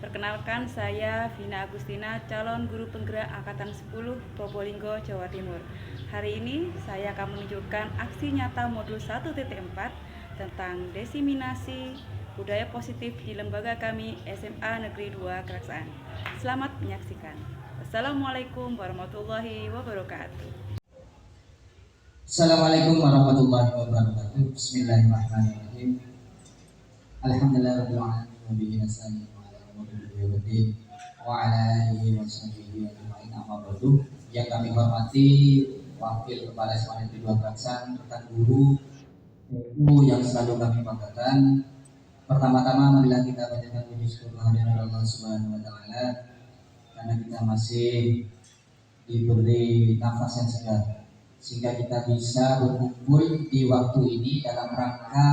Perkenalkan, saya Vina Agustina, calon guru penggerak Angkatan 10 Probolinggo, Jawa Timur. Hari ini saya akan menunjukkan aksi nyata modul 1.4 tentang diseminasi budaya positif di lembaga kami SMA Negeri 2 Keraksaan. Selamat menyaksikan. Assalamualaikum warahmatullahi wabarakatuh. Assalamualaikum warahmatullahi wabarakatuh. Bismillahirrahmanirrahim. Alhamdulillahirabbil alamin wa bihi nasta'in ala umuri dunya wa ala alihi wa sahbihi ajma'in. Amma ba'du. Yang kami hormati Wakil Kepala SMA Negeri 2 Keraksaan, rekan guru PU yang selalu kami banggakan. Pertama-tama marilah kita panjatkan puji syukur kehadirat Allah Subhanahu wa taala karena kita masih diberi nafas yang segar sehingga kita bisa berkumpul di waktu ini dalam rangka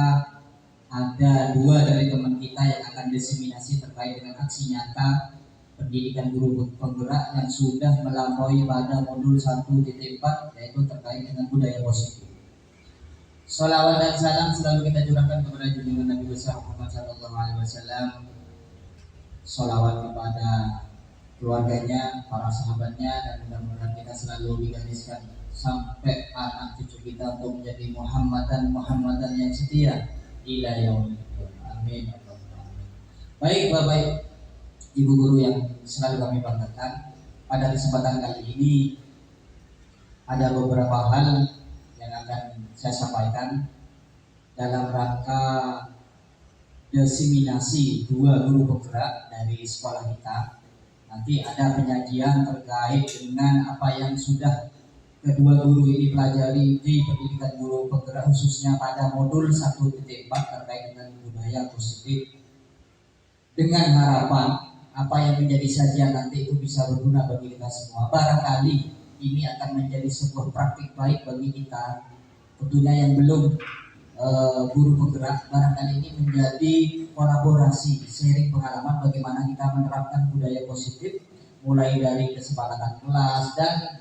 ada dua dari teman kita yang akan diseminasi terkait dengan aksi nyata pendidikan guru penggerak yang sudah melampaui pada modul 1.4 yaitu terkait dengan budaya positif. Sholawat dan salam selalu kita curahkan kepada junjungan Nabi besar Muhammad SAW. Sholawat kepada keluarganya, para sahabatnya, dan mudah-mudahan kita selalu digariskan sampai anak cucu kita untuk menjadi Muhammadan yang setia ila yaumil qiyamah. Amin. Baik Bapak Ibu guru yang selalu kami banggakan, pada kesempatan kali ini ada beberapa hal yang akan saya sampaikan dalam rangka diseminasi dua guru penggerak dari sekolah kita. Nanti ada penyajian terkait dengan apa yang sudah kedua guru ini pelajari di pendidikan guru penggerak khususnya pada modul 1.4 terkait dengan budaya positif, dengan harapan apa yang menjadi sajian nanti itu bisa berguna bagi kita semua. Barangkali ini akan menjadi sebuah praktik baik bagi kita tentunya yang belum guru penggerak. Barangkali ini menjadi kolaborasi, sharing pengalaman bagaimana kita menerapkan budaya positif mulai dari kesepakatan kelas dan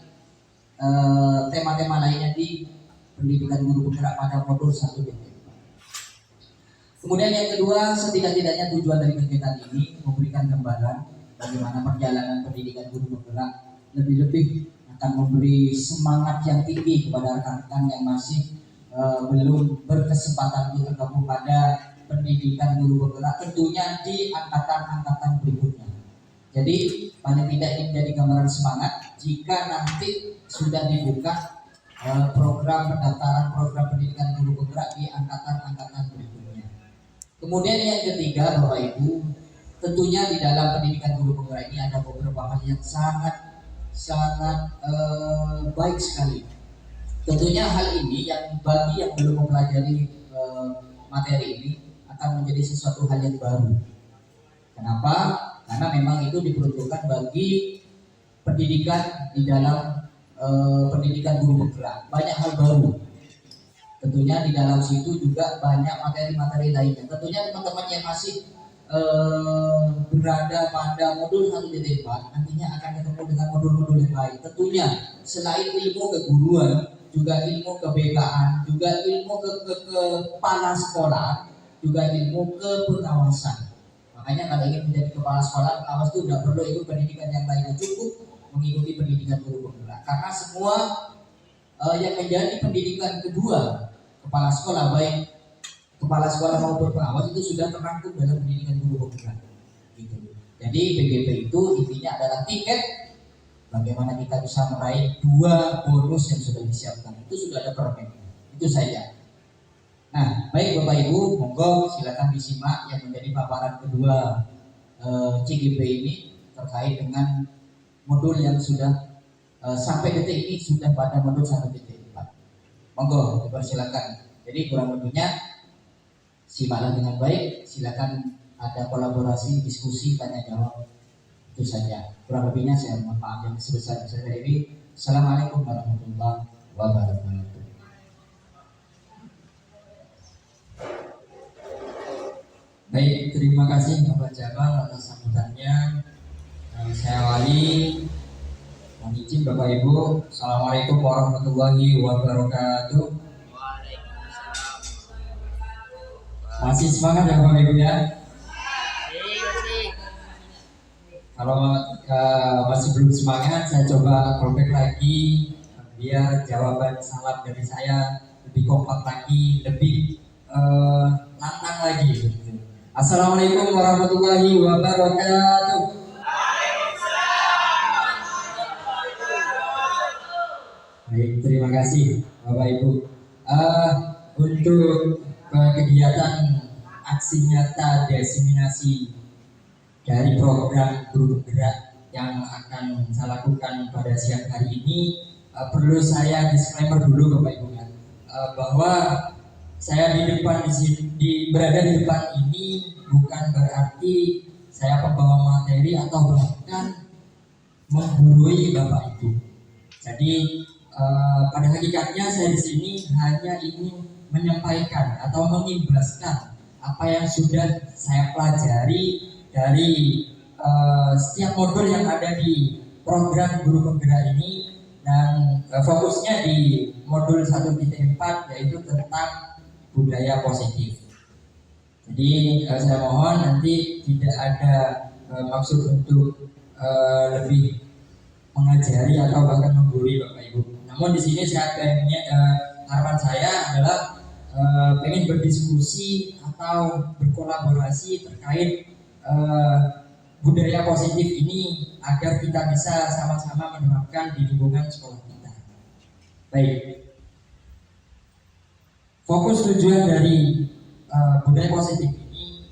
tema-tema lainnya di pendidikan guru penggerak pada modul 1.4. Kemudian yang kedua, setidak-tidaknya tujuan dari kegiatan ini memberikan gambaran bagaimana perjalanan pendidikan guru penggerak, lebih-lebih akan memberi semangat yang tinggi kepada rekan-rekan yang masih belum berkesempatan untuk tergabung pada pendidikan guru penggerak, tentunya di angkatan-angkatan berikutnya. Jadi paling tidak ini menjadi gambaran semangat jika nanti sudah dibuka program pendaftaran program pendidikan guru penggerak di angkatan-angkatan berikutnya. Kemudian yang ketiga Bapak Ibu, tentunya di dalam pendidikan guru penggerak ini ada beberapa hal yang sangat baik sekali. Tentunya hal ini yang bagi yang belum mempelajari materi ini akan menjadi sesuatu hal yang baru. Kenapa? Karena memang itu diperuntukkan bagi pendidikan di dalam pendidikan guru penggerak. Banyak hal baru. Tentunya di dalam situ juga banyak materi-materi lainnya. Tentunya teman-teman yang masih berada pada modul 1.4 nantinya akan ketemu dengan modul-modul yang lain. Tentunya selain ilmu keguruan, juga ilmu ke-BK-an, juga ilmu ke kepala sekolah, juga ilmu kepengawasan. Makanya kalau ingin menjadi kepala sekolah, pengawas itu tidak perlu ikut pendidikan yang lainnya, cukup mengikuti pendidikan guru penggerak. Karena semua yang menjadi pendidikan kedua kepala sekolah, baik kepala sekolah maupun pengawas, itu sudah terangkum dalam pendidikan guru penggerak. Gitu. Jadi PGP itu intinya adalah tiket bagaimana kita bisa meraih dua bonus yang sudah disiapkan. Itu sudah ada permennya. Itu saja. Nah, baik Bapak Ibu, monggo silakan disimak yang menjadi paparan kedua CGP ini terkait dengan modul yang sudah sampai detik ini sudah pada modul 1.4. Monggo dipersilakan. Jadi kurang lebihnya simaklah dengan baik. Silakan ada kolaborasi, diskusi, tanya jawab. Itu saja. Kurang lebihnya saya mohon maaf yang sebesar-besarnya ini. Assalamualaikum warahmatullahi wabarakatuh. Baik, terima kasih Bapak Jamal atas sambutannya. Saya Wali, mohon izin Bapak Ibu. Assalamualaikum warahmatullahi wabarakatuh. Masih semangat ya Bapak Ibu ya? Kalau masih belum semangat, saya coba callback lagi biar jawaban salam dari saya lebih kompak lagi, lebih lantang lagi. Gitu. Assalamualaikum warahmatullahi wabarakatuh. Baik, terima kasih Bapak Ibu. Untuk kegiatan aksi nyata diseminasi dari program guru penggerak yang akan saya lakukan pada siang hari ini, perlu saya disclaimer dulu Bapak Ibu bahwa saya berada di depan ini bukan berarti saya pembawa materi atau bahkan menggurui Bapak Ibu. Jadi pada hakikatnya saya di sini hanya ingin menyampaikan atau mengimbaskan apa yang sudah saya pelajari dari setiap modul yang ada di program guru penggerak ini, dan fokusnya di modul 1.4 yaitu tentang budaya positif. Jadi saya mohon nanti tidak ada maksud untuk lebih mengajari atau bahkan menggurui Bapak Ibu. Namun di sini saya harapan saya adalah pengen berdiskusi atau berkolaborasi terkait budaya positif ini agar kita bisa sama-sama menerapkan di lingkungan sekolah kita. Baik. Fokus tujuan dari budaya positif ini,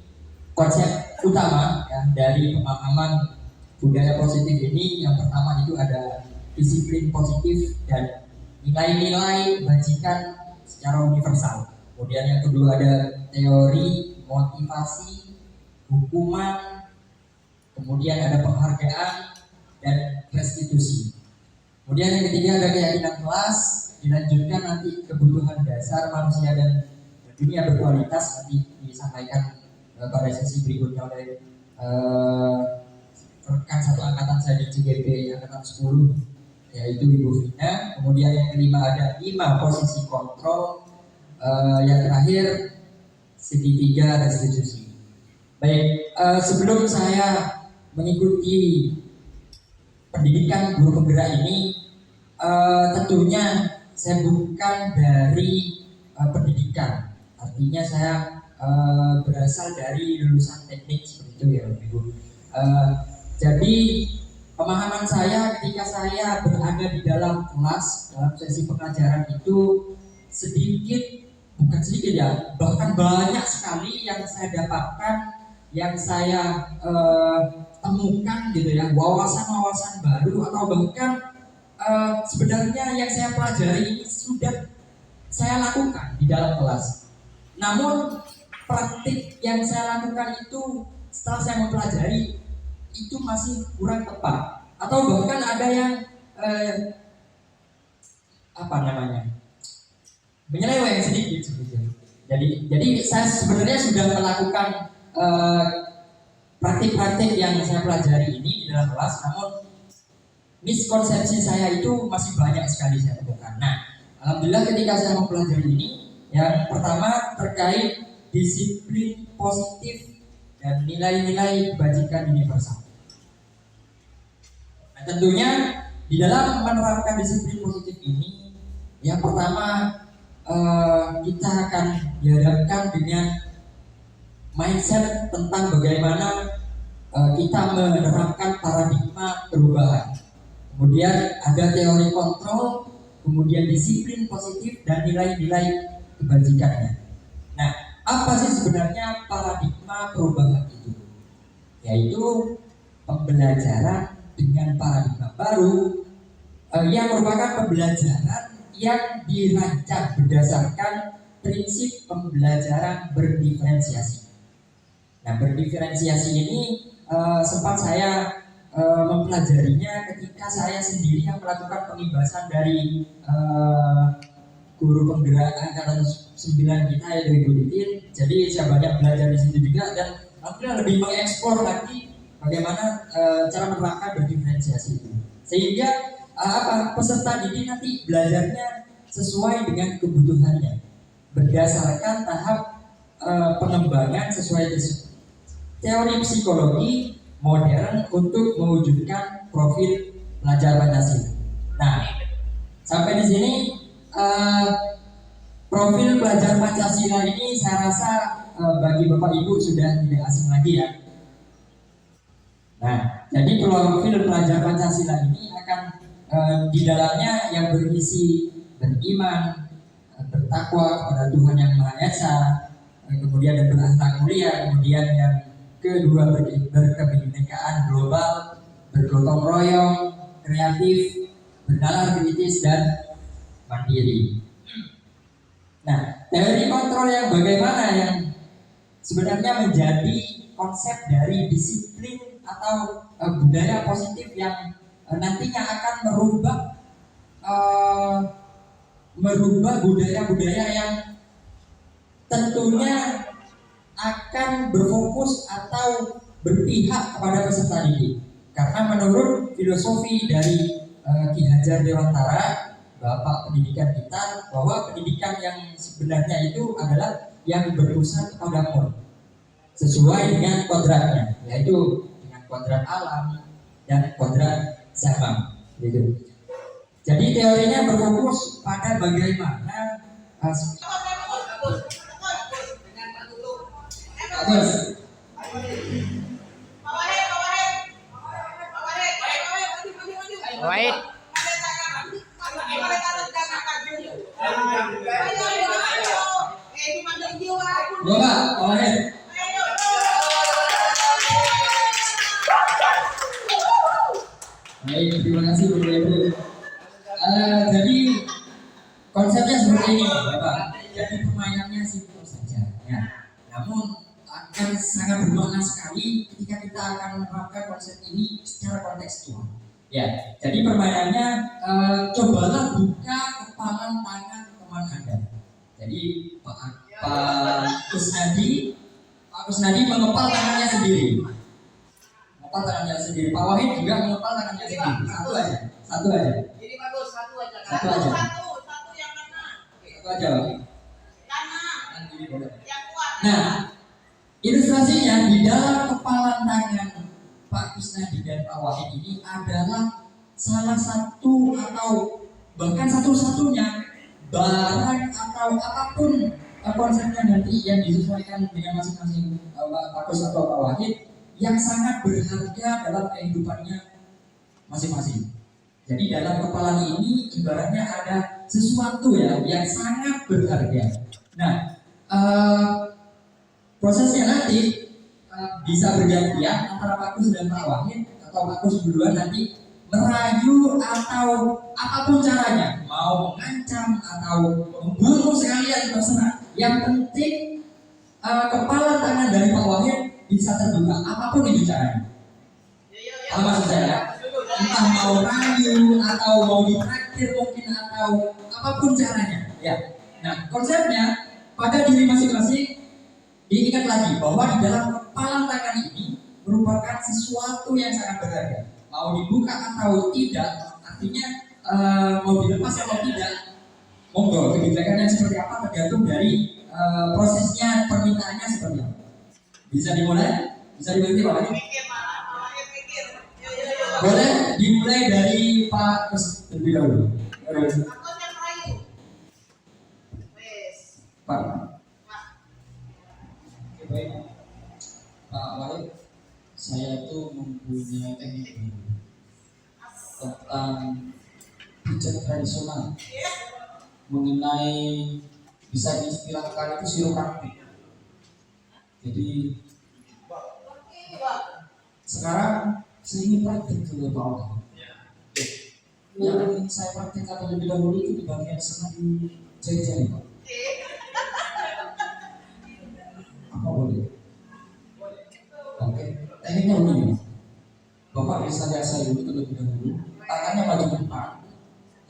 konsep utama ya, dari pemahaman budaya positif ini, yang pertama itu ada disiplin positif dan nilai-nilai bajikan secara universal. Kemudian yang kedua ada teori, motivasi, hukuman, kemudian ada penghargaan dan restitusi. Kemudian yang ketiga ada keyakinan kelas, dilanjutkan nanti kebutuhan dasar manusia dan dunia berkualitas, nanti disampaikan pada sesi berikutnya oleh rekan satu angkatan saya di CGP angkatan 10, yaitu Ibu Vina. Kemudian yang kelima ada 5 posisi kontrol, yang terakhir segitiga restitusi. Baik, sebelum saya mengikuti pendidikan guru penggerak ini, tentunya saya bukan dari pendidikan, artinya saya berasal dari lulusan teknik seperti itu ya Ibu. Jadi pemahaman saya ketika saya berada di dalam kelas, dalam sesi pengajaran itu bukan sedikit ya, bahkan banyak sekali yang saya dapatkan, yang saya temukan gitu ya, wawasan-wawasan baru atau bahkan sebenarnya yang saya pelajari ini sudah saya lakukan di dalam kelas. Namun praktik yang saya lakukan itu setelah saya mempelajari itu masih kurang tepat, atau bahkan ada yang menyeleweng sedikit sebetulnya. Jadi saya sebenarnya sudah melakukan praktik-praktik yang saya pelajari ini di dalam kelas, namun miskonsepsi saya itu masih banyak sekali saya temukan. Nah, alhamdulillah ketika saya mempelajari ini, yang pertama terkait disiplin positif dan nilai-nilai kebajikan universal. Nah, tentunya di dalam menerapkan disiplin positif ini, yang pertama kita akan dihadapkan dengan mindset tentang bagaimana kita menerapkan paradigma perubahan. Kemudian ada teori kontrol, kemudian disiplin positif dan nilai-nilai kebajikannya. Nah, apa sih sebenarnya paradigma perubahan itu? Yaitu pembelajaran dengan paradigma baru yang merupakan pembelajaran yang dirancang berdasarkan prinsip pembelajaran berdiferensiasi. Nah, berdiferensiasi ini sempat saya mempelajarinya ketika saya sendiri yang melakukan pengibasan dari guru penggerak angkatan 9 kita yaitu Ibu Titin. Jadi saya banyak belajar di situ juga, dan akhirnya lebih mengeksplor lagi bagaimana cara menerapkan berdiferensiasi itu, sehingga peserta didik nanti belajarnya sesuai dengan kebutuhannya berdasarkan tahap pengembangan sesuai teori psikologi modern untuk mewujudkan profil pelajar Pancasila. Nah, sampai di sini profil pelajar Pancasila ini saya rasa bagi Bapak Ibu sudah tidak asing lagi ya. Nah, jadi profil pelajar Pancasila ini akan di dalamnya yang berisi beriman, bertakwa kepada Tuhan Yang Maha Esa, kemudian yang berakhlak mulia, kemudian yang kedua berkebinekaan global, bergotong royong, kreatif, bernalar kritis dan mandiri. Nah, teori kontrol yang bagaimana yang sebenarnya menjadi konsep dari disiplin atau budaya positif yang nantinya akan merubah budaya-budaya yang tentunya akan berfokus atau berpihak kepada peserta didik. Karena menurut filosofi dari Ki Hajar Dewantara, Bapak pendidikan kita, bahwa pendidikan yang sebenarnya itu adalah yang berpusat kepada murid sesuai dengan kodratnya, yaitu dengan kodrat alam dan kodrat zaman, gitu. Jadi teorinya berfokus pada bagaimana Wait. Baik, terima kasih Bapak Ibu. Jadi konsepnya seperti ini, Bapak. Jadi permainannya simpel saja, ya. Namun akan sangat bermakna sekali ketika kita akan menerapkan konsep ini secara kontekstual. Ya, jadi permainannya cobalah buka kepalan tangan teman Anda. Jadi Pak Kusnadi mengepal tangannya sendiri. Mengepal tangannya sendiri. Pak Wahid juga mengepal tangannya sendiri. Satu aja. Jadi bagus, satu aja. Satu aja. Satu yang mana? Satu aja. Kanan. Yang kuat. Nah, ilustrasinya di dalam kepalan tangan Pak Kusnadi dan Pak Wahid ini adalah salah satu atau bahkan satu-satunya barang atau apapun konsepnya nanti yang disesuaikan dengan masing-masing Pak Kus atau Pak Wahid yang sangat berharga dalam kehidupannya masing-masing. Jadi dalam kepala ini ibaratnya ada sesuatu ya yang sangat berharga. Nah, prosesnya nanti bisa bergantian antara Pak Kus dan Pak Wahid, atau Pak Kus duluan nanti merayu atau apapun caranya, mau mengancam atau membunuh sekalian terserah. Yang penting kepala tangan dari Pak Wahid bisa terbuka, apapun itu caranya. Apa maksud saya? Entah mau rayu atau mau ditraktir mungkin atau apapun caranya. Ya. Nah, konsepnya pada diri masing-masing diingat lagi bahwa di dalam kepala tangan ini merupakan sesuatu yang sangat berharga. Mau dibuka atau tidak, artinya mau dilepas atau tidak, monggo kebijakannya seperti apa tergantung dari prosesnya, permintaannya seperti apa. Bisa dimulai? Bisa diberhenti Pak? Boleh dimulai dari Pak Kus terlebih dahulu. Pak. Baik, Pak Wahid, saya itu mempunyai teknik baru tentang pijat tradisional mengenai bisa diistilahkan itu siropraktik. Jadi sekarang saya ingin praktik ke Pak Wahid. Yang ingin saya praktikkan terlebih dahulu itu di bagian senadi jari-jari Pak. Apa boleh? Oke, tekniknya begini. Bapak bisa lihat saya dulu terlebih dahulu. Tangannya maju ke depan.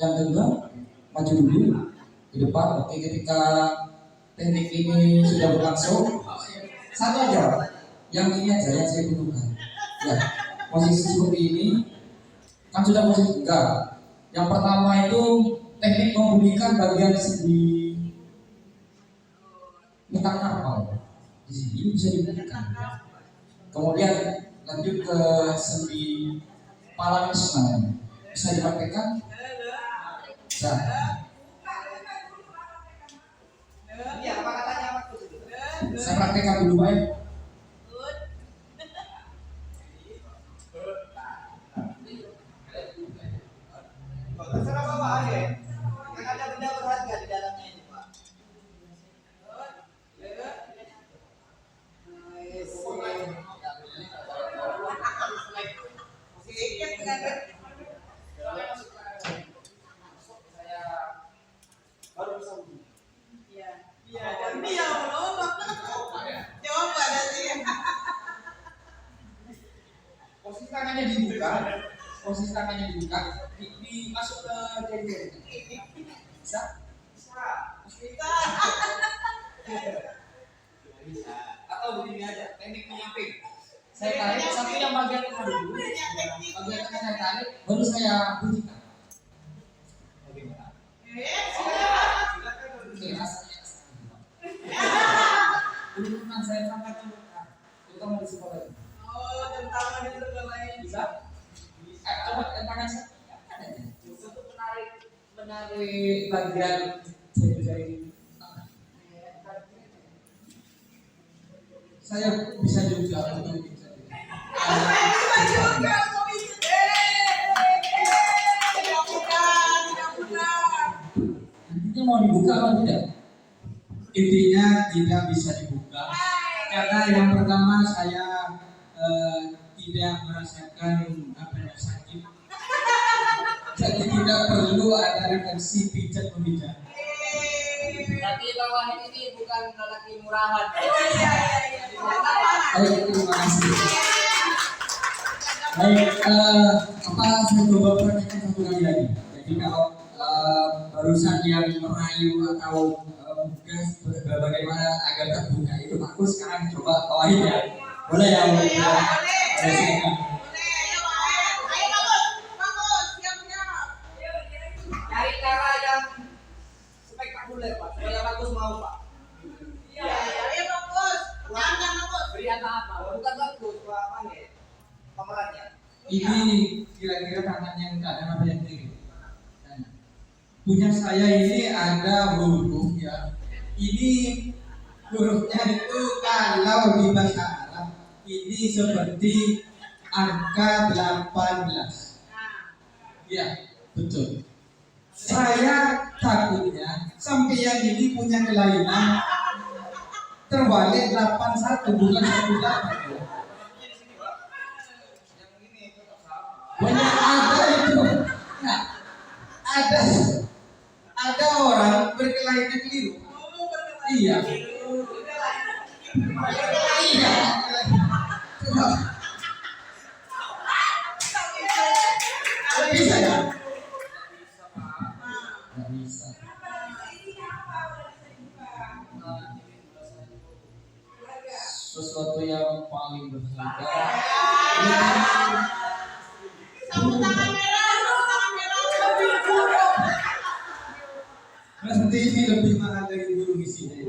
Yang kedua, maju dulu ke depan. Oke, ketika teknik ini sudah berlangsung, satu aja. Yang ini aja yang saya butuhkan. Ya, posisi seperti ini kan sudah posisi enggak. Yang pertama itu teknik membunyikan bagian sendi metang narmal. Di sini bisa dibunyikan. Kemudian Lanjut ke sendi Palamisma. Bisa dipraktekkan? Bisa. Iya, apa katanya apa tuh? Saya praktekkan dulu Pak ya. Terserah Bapak aja. Yang ada benda berharga di dalamnya ini, Pak. Posisi tangannya dibuka, masuk ke jari-jari. Bisa? Atau begini aja, teknik menyamping. Saya tarik satu yang bagian tengah dulu. Bagian tengah saya tarik, baru saya bunyikan. Bagaimana? Oke, asalnya. Dulu pernah saya sampaikan terutama di sekolah ini. Bisa? Coba tangan saya. Untuk menarik bagian jari-jari. Saya bisa juga untuk intinya mau dibuka atau tidak? Intinya tidak bisa dibuka karena yang pertama saya tidak merasakan apa yang sakit, jadi tidak perlu ada reaksi pijat memijat. Tapi bawah ini bukan lelaki murahan. Baik, terima kasih. Baik, apa saya coba perhatikan satu kali lagi. Jadi kalau barusan yang merayu atau bagaimana agar terbuka itu bagus, sekarang coba bawahin ya. Boleh ya? Boleh. Cari cara yang spektakuler, Pak. Supaya bagus mau, Pak. Beri apa? Bukan bagus, apa nih? Pemerannya. Ini kira-kira tangan yang kanan apa yang kiri? Punya saya ini ada huruf ya. Ini hurufnya itu kalau di bahasa Arab ini seperti angka 18. Ya, betul. Saya takutnya sampai yang ini punya kelainan terbalik 81 bukan 18 ya. Banyak ada itu. Nah, ada orang berkelainan keliru. Iya. Iya. Bisa ya? Nggak bisa. Sesuatu yang paling berharga. Nanti ini lebih mahal dari guru misinya.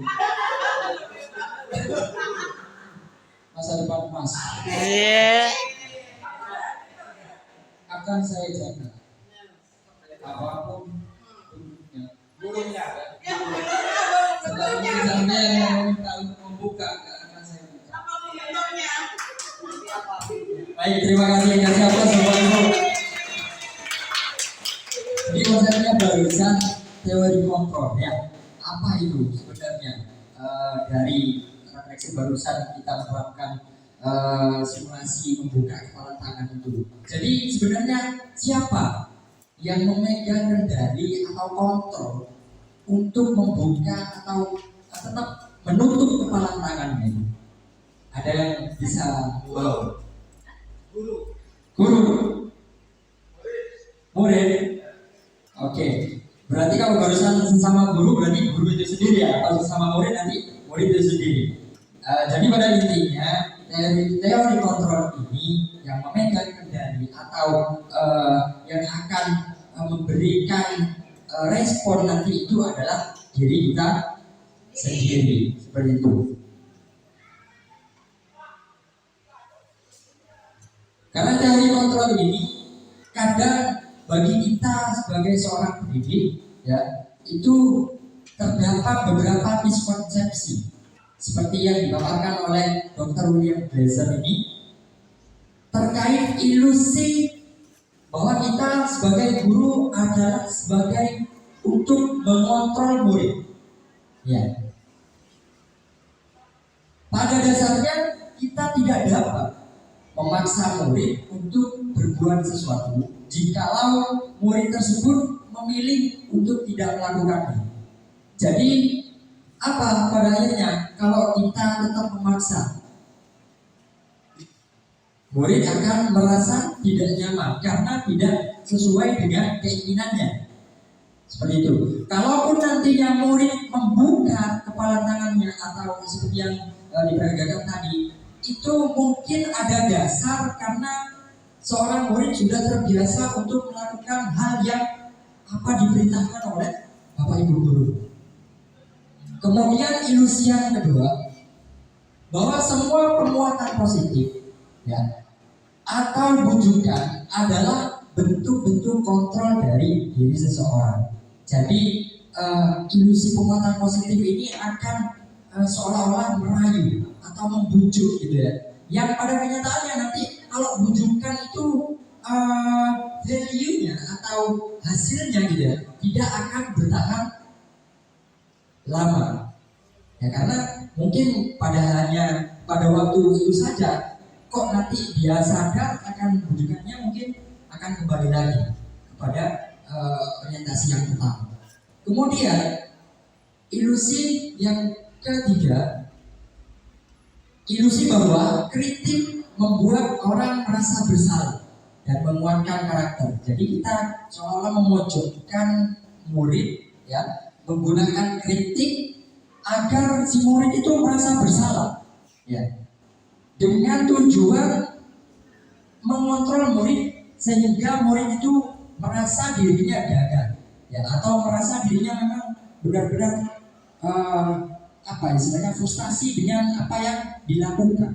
Masa depan Mas. Akan saya jaga. Apapun bentuknya. Gurunya. Selama misalnya yang meminta untuk membuka, akan saya buka. Baik, terima kasih. Kasih apa Bapak Ibu? Jadi konsepnya barusan teori kontrol ya. Apa itu sebenarnya? Dari refleksi barusan kita menerapkan simulasi membuka kepala tangan itu. Jadi sebenarnya siapa yang memegang kendali atau kontrol untuk membuka atau tetap menutup kepala tangannya itu? Ada yang bisa Guru. Murid. Oke. Berarti kalau barusan sesama guru berarti guru itu sendiri ya. Kalau sesama murid nanti murid itu sendiri. Jadi pada intinya teori kontrol ini yang memegang kendali atau yang akan memberikan respon nanti itu adalah diri kita sendiri, seperti itu. Karena teori kontrol ini kadang bagi kita sebagai seorang pendidik, ya, itu terdapat beberapa miskonsepsi seperti yang dipaparkan oleh Dr. William Glaser ini terkait ilusi bahwa kita sebagai guru adalah sebagai untuk mengontrol murid. Ya. Pada dasarnya kita tidak dapat memaksa murid untuk berbuat sesuatu jikalau murid tersebut memilih untuk tidak melakukannya. Jadi apa pada akhirnya kalau kita tetap memaksa, murid akan merasa tidak nyaman karena tidak sesuai dengan keinginannya. Seperti itu. Kalaupun nantinya murid membuka kepala tangannya atau seperti yang diperagakan tadi, itu mungkin ada dasar karena seorang murid sudah terbiasa untuk melakukan hal yang apa diperintahkan oleh Bapak Ibu guru. Kemudian ilusi yang kedua, bahwa semua penguatan positif, ya, atau bujukan adalah bentuk-bentuk kontrol dari diri seseorang. Jadi ilusi penguatan positif ini akan seolah-olah merayu atau membujuk gitu ya. Yang pada kenyataannya nanti kalau bujukan itu value-nya atau hasilnya gitu ya, tidak akan bertahan lama. Ya karena mungkin pada waktu itu saja, kok nanti dia sadar akan bujukannya mungkin akan kembali lagi kepada orientasi yang pertama. Kemudian ilusi yang ketiga, ilusi bahwa kritik membuat orang merasa bersalah dan menguatkan karakter. Jadi kita seolah-olah memojokkan murid, ya, menggunakan kritik agar si murid itu merasa bersalah, ya, dengan tujuan mengontrol murid sehingga murid itu merasa dirinya gagal, ya, atau merasa dirinya memang benar-benar istilahnya frustasi dengan apa yang dilakukan.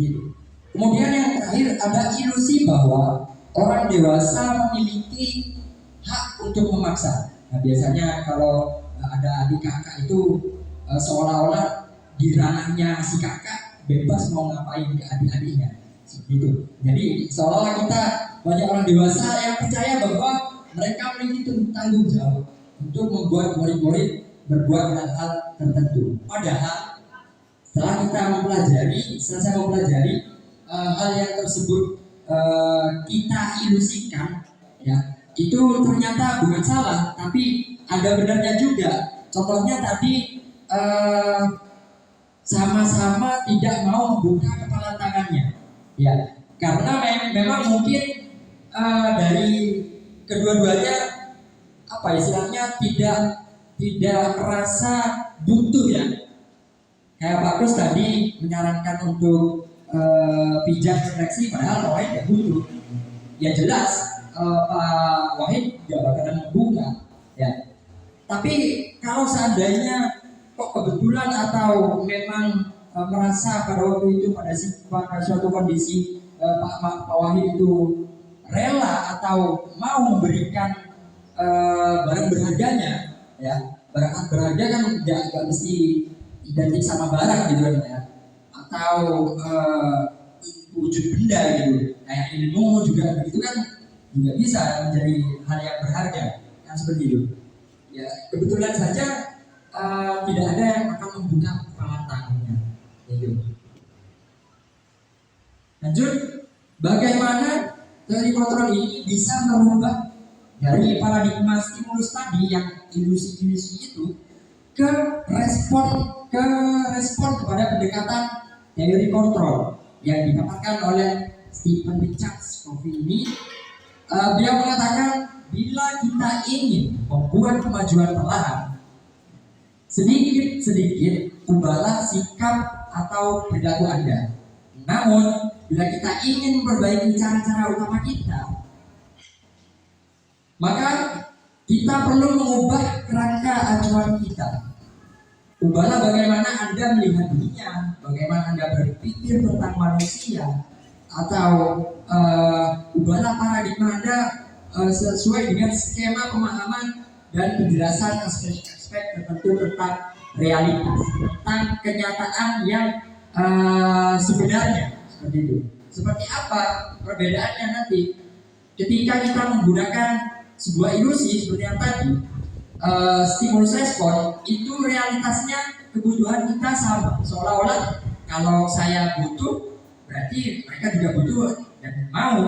Gitu. Kemudian yang terakhir ada ilusi bahwa orang dewasa memiliki hak untuk memaksa. Nah, biasanya kalau ada adik kakak itu seolah-olah di ranahnya si kakak bebas mau ngapain ke adik-adiknya. Gitu. Jadi seolah-olah kita banyak orang dewasa yang percaya bahwa mereka memiliki tanggung jawab untuk membuat murid-murid berbuat hal-hal tertentu. Padahal setelah saya mempelajari hal yang tersebut kita ilusikan, ya, itu ternyata bukan salah, tapi ada benarnya juga. Contohnya tadi sama-sama tidak mau membuka kepala tangannya, ya, karena memang mungkin dari kedua-duanya istilahnya tidak merasa butuh, ya. Kayak Pak Kus tadi menyarankan untuk pijat refleksi, padahal Wahid tidak butuh. Ya jelas Pak Wahid tidak bakalan membuka, ya. Tapi kalau seandainya kok kebetulan atau memang merasa pada waktu itu pada suatu kondisi Pak Wahid itu rela atau mau memberikan barang berharganya, ya, barang berharga kan nggak mesti identik sama barang gitu ya, atau wujud benda gitu, kayak ilmu juga begitu kan juga bisa menjadi hal yang berharga kan seperti itu. Ya kebetulan saja tidak ada yang akan membuka kepala tangannya, gitu. Lanjut, bagaimana teori kontrol ini bisa merubah dari paradigma stimulus tadi yang ilusi-ilusi itu ke respon kepada pendekatan teori kontrol yang dipaparkan oleh Stephen Richards ini. Dia mengatakan bila kita ingin membuat kemajuan perlahan, sedikit-sedikit ubahlah sikap atau perilaku Anda. Namun bila kita ingin memperbaiki cara-cara utama kita, maka kita perlu mengubah kerangka acuan kita. Ubahlah bagaimana Anda melihat dunia, bagaimana Anda berpikir tentang manusia, atau ubahlah paradigma Anda sesuai dengan skema pemahaman dan penjelasan aspek-aspek tertentu tentang realitas, tentang kenyataan yang sebenarnya seperti itu. Seperti apa perbedaannya nanti ketika kita menggunakan sebuah ilusi seperti yang tadi, stimulus respon itu realitasnya kebutuhan kita sama, seolah-olah kalau saya butuh berarti mereka juga butuh dan mau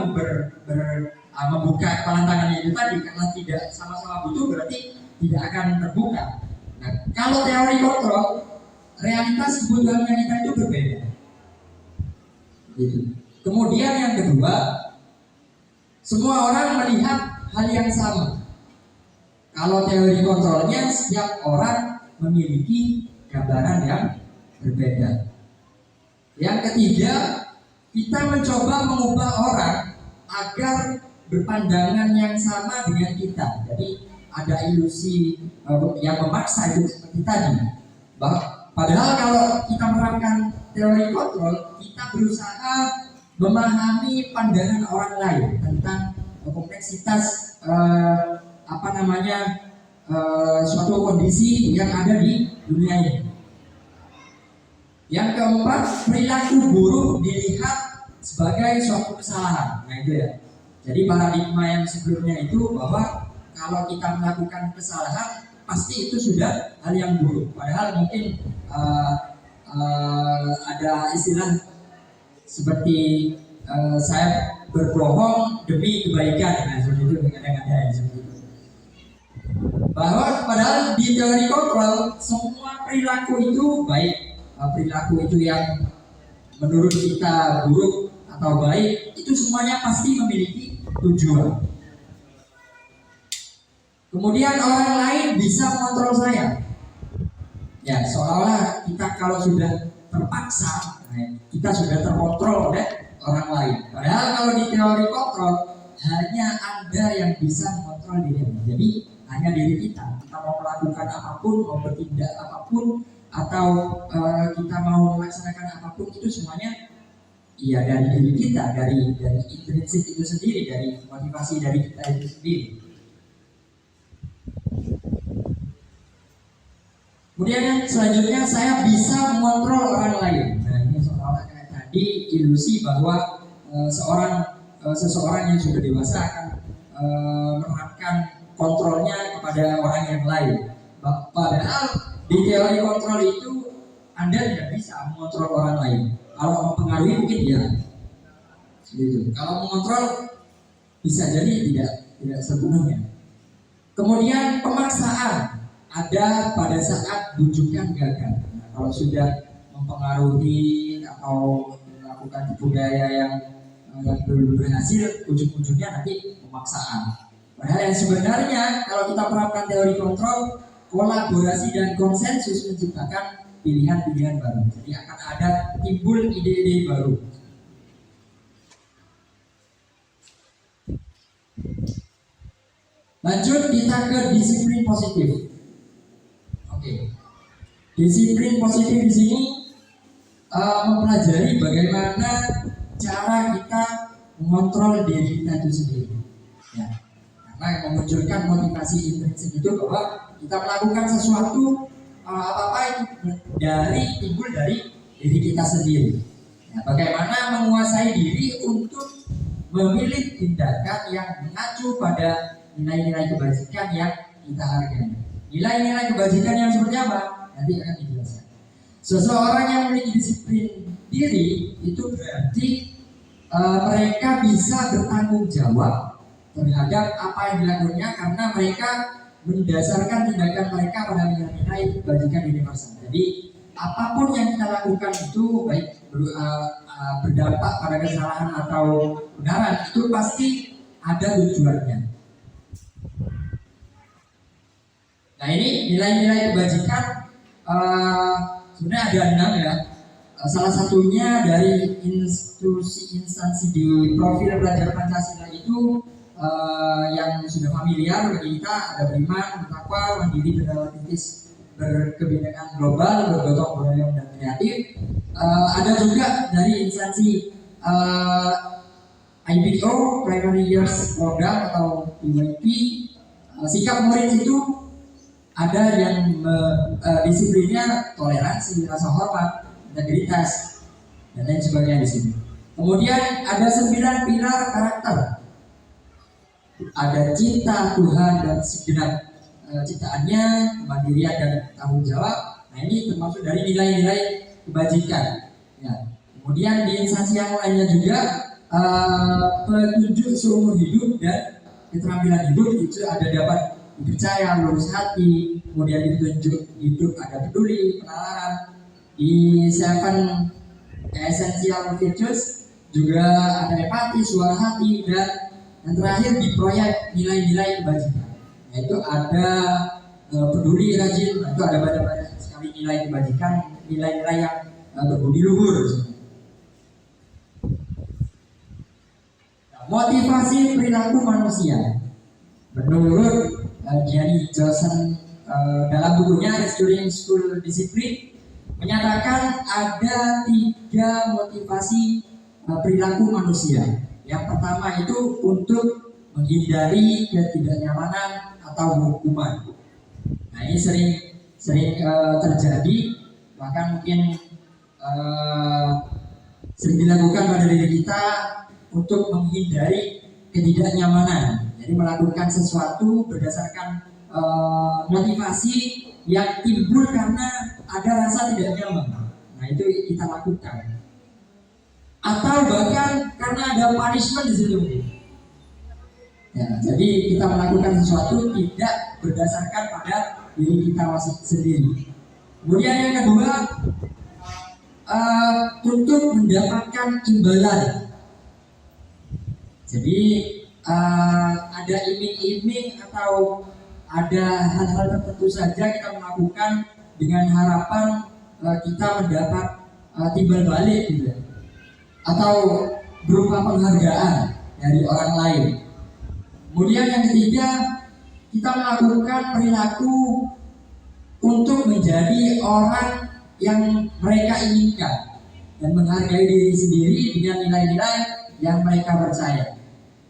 membuka kepala tangannya itu tadi, karena tidak sama-sama butuh berarti tidak akan terbuka. Nah, kalau teori kontrol, realitas kebutuhannya kita itu berbeda. Gitu. Kemudian yang kedua, semua orang melihat hal yang sama. Kalau teori kontrolnya, setiap orang memiliki gambaran yang berbeda. Yang ketiga, kita mencoba mengubah orang agar berpandangan yang sama dengan kita. Jadi ada ilusi yang memaksa itu seperti tadi. Padahal kalau kita menerapkan teori kontrol, kita berusaha memahami pandangan orang lain tentang kompleksitas suatu kondisi yang ada di dunia ini. Yang keempat, perilaku buruk dilihat sebagai suatu kesalahan. Nah itu ya. Jadi paradigma yang sebelumnya itu bahwa kalau kita melakukan kesalahan pasti itu sudah hal yang buruk. Padahal mungkin ada istilah seperti saya berbohong demi kebaikan. Nah seperti itu kadang-kadang ya, seperti itu. Bahwa padahal di teori kontrol semua perilaku itu baik. Perilaku itu yang menurut kita buruk atau baik itu semuanya pasti memiliki tujuan. Kemudian orang lain bisa mengontrol saya. Ya, seolah-olah kita kalau sudah terpaksa, kita sudah terkontrol oleh orang lain. Padahal kalau di teori kontrol hanya Anda yang bisa mengontrol diri Anda. Jadi hanya diri kita. Kita mau melakukan apapun, mau bertindak apapun, atau kita mau melaksanakan apapun itu semuanya ya dari diri kita, dari intrinsik itu sendiri, dari motivasi dari kita itu sendiri. Kemudian yang selanjutnya, saya bisa mengontrol orang lain. Nah ini soal kayak tadi ilusi bahwa seseorang yang sudah dewasa akan menerapkan kontrolnya kepada orang yang lain. Padahal di teori kontrol itu Anda tidak bisa mengontrol orang lain. Kalau mempengaruhi mungkin ya, gitu. Kalau mengontrol bisa jadi tidak sepenuhnya. Kemudian pemaksaan ada pada saat bujukan gagal. Nah, kalau sudah mempengaruhi atau melakukan tipu daya yang belum berhasil, ujung-ujungnya nanti pemaksaan. Padahal yang sebenarnya kalau kita terapkan teori kontrol, kolaborasi dan konsensus menciptakan pilihan-pilihan baru. Jadi akan ada timbul ide-ide baru. Lanjut kita ke disiplin positif. Oke. Disiplin positif di sini mempelajari bagaimana cara kita mengontrol diri kita itu sendiri. Ya. Karena memunculkan motivasi intrinsik itu bahwa kita melakukan sesuatu apa-apa itu timbul dari diri kita sendiri. Ya, bagaimana menguasai diri untuk memilih tindakan yang mengacu pada nilai-nilai kebajikan yang kita hargai. Nilai-nilai kebajikan yang seperti apa? Nanti akan dijelaskan. Seseorang yang memiliki disiplin diri itu berarti mereka bisa bertanggung jawab terhadap apa yang dilakukannya karena mereka mendasarkan tindakan mereka pada nilai-nilai kebajikan universal. Jadi apapun yang kita lakukan itu baik berdampak pada kesalahan atau kebenaran itu pasti ada tujuannya. Nah ini nilai-nilai kebajikan sebenarnya ada 6 ya. Salah satunya dari instansi di profil pelajar Pancasila itu yang sudah familiar bagi kita ada beriman, bertakwa, mandiri, berdaulat etis, berkebinekaan global, bergotong royong dan kreatif. Ada juga dari instansi IPO Primary Years Program atau PYP, sikap murid itu ada yang disiplinnya toleransi, rasa hormat, integritas, dan lain sebagainya di sini. Kemudian ada 9 pilar karakter. Ada cinta Tuhan dan segenap ciptaannya, kemandirian dan tanggung jawab. Nah ini termasuk dari nilai-nilai kebajikan. Ya. Kemudian di instansi yang lainnya juga petunjuk seumur hidup dan keterampilan hidup itu ada dapat dipercaya, lurus hati, kemudian di petunjuk hidup ada peduli, penalaran. Di 7 essential virtues juga ada empati, suara hati, dan yang terakhir di proyek nilai-nilai kebajikan, yaitu ada peduli, rajin. Itu ada banyak sekali nilai kebajikan, nilai-nilai yang berbudi luhur. Motivasi perilaku manusia menurut Gianni Johnson dalam bukunya Restoring School Discipline menyatakan ada 3 motivasi perilaku manusia. Yang pertama itu untuk menghindari ketidaknyamanan atau hukuman. Nah ini sering terjadi, bahkan mungkin sering dilakukan pada diri kita untuk menghindari ketidaknyamanan. Jadi melakukan sesuatu berdasarkan motivasi yang timbul karena ada rasa tidak nyaman. Nah itu kita lakukan. Atau bahkan karena ada punishment di situ. Ya, jadi kita melakukan sesuatu tidak berdasarkan pada diri kita masih sendiri. Kemudian yang kedua, untuk mendapatkan imbalan. Jadi ada iming-iming atau ada hal-hal tertentu saja kita melakukan dengan harapan kita mendapat timbal balik gitu, atau berupa penghargaan dari orang lain. Kemudian yang ketiga, kita melakukan perilaku untuk menjadi orang yang mereka inginkan dan menghargai diri sendiri dengan nilai-nilai yang mereka percaya.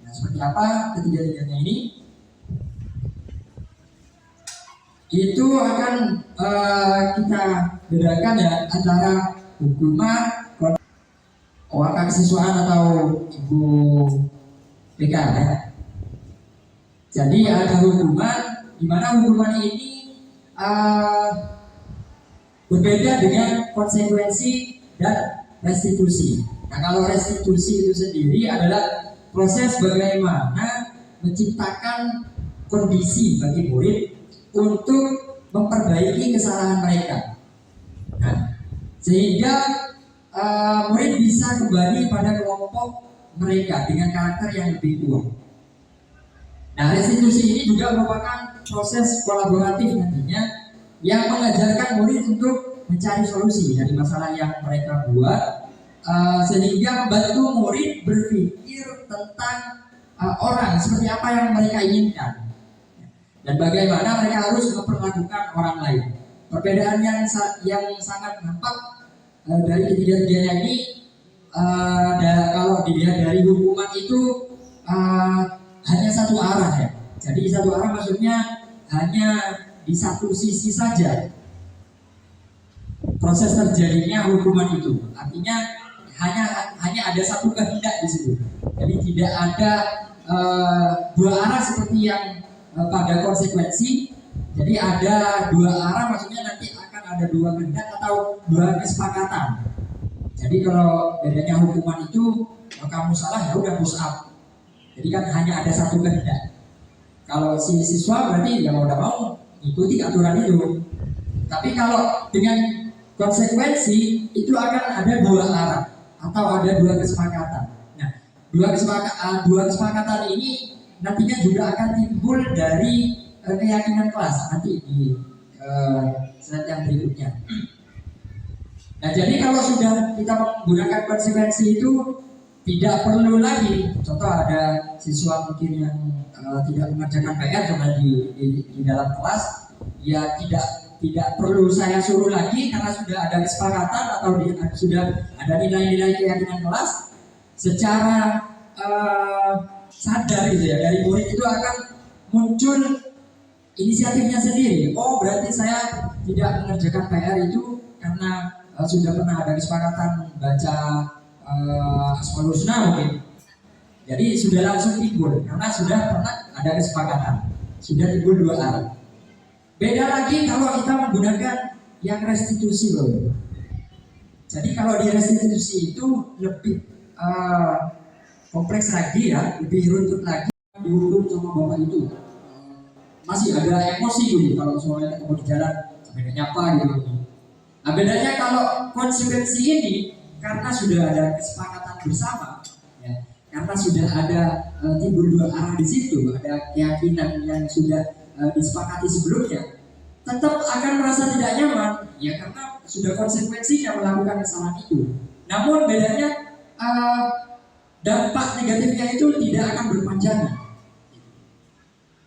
Nah, seperti apa ketiga-tiganya ini? Itu akan kita bedakan ya antara hukuman, kesiswaan atau ibu PK ya. Jadi ada hukuman, di mana hukuman ini berbeda dengan konsekuensi dan restitusi. Nah kalau restitusi itu sendiri adalah proses bagaimana menciptakan kondisi bagi murid untuk memperbaiki kesalahan mereka. Nah, sehingga murid bisa kembali pada kelompok mereka dengan karakter yang lebih kuat. Nah, restitusi ini juga merupakan proses kolaboratif nantinya yang mengajarkan murid untuk mencari solusi dari masalah yang mereka buat, sehingga membantu murid berpikir tentang orang seperti apa yang mereka inginkan dan bagaimana mereka harus memperlakukan orang lain. Perbedaan yang sangat nampak dari ketiga-tiganya ini, kalau dilihat dari hukuman itu hanya satu arah ya. Jadi satu arah maksudnya hanya di satu sisi saja proses terjadinya hukuman itu. Artinya hanya ada satu kehendak di situ. Jadi tidak ada dua arah seperti yang pada konsekuensi. Jadi ada dua arah, maksudnya nanti akan ada dua kehendak atau dua kesepakatan. Jadi kalau bedanya hukuman itu, kalau kamu salah ya udah push up. Jadi kan hanya ada satu kehendak. Kalau si siswa berarti ya mau tidak mau ikuti aturan itu. Tapi kalau dengan konsekuensi itu akan ada dua arah atau ada dua kesepakatan. Nah, dua kesepakatan ini nantinya juga akan timbul dari keyakinan kelas nanti di slide yang berikutnya. Nah, jadi kalau sudah kita menggunakan konsekuensi itu tidak perlu lagi, contoh ada siswa mungkin yang tidak mengerjakan PR karena di dalam kelas, ya tidak perlu saya suruh lagi karena sudah ada kesepakatan atau sudah ada nilai-nilai keyakinan kelas. Secara sadar gitu ya, dari murid itu akan muncul inisiatifnya sendiri. Oh, berarti saya tidak mengerjakan PR itu karena sudah pernah ada kesepakatan baca Asmaul Husna mungkin. Jadi sudah langsung timbul karena sudah pernah ada kesepakatan, sudah timbul dua arah. Beda lagi kalau kita menggunakan yang restitusi loh. Jadi kalau di restitusi itu lebih kompleks lagi ya, lebih runtut lagi. Dihukum sama bapak itu masih ada emosi gitu kalau soalnya ketemu di jalan sampai nyapa gitu. Nah bedanya kalau konsekuensi ini karena sudah ada kesepakatan bersama, ya, karena sudah ada timbul dua arah di situ, ada keyakinan yang sudah disepakati sebelumnya, tetap akan merasa tidak nyaman, ya karena sudah konsekuensinya melakukan kesalahan itu. Namun bedanya dampak negatifnya itu tidak akan berpanjangan.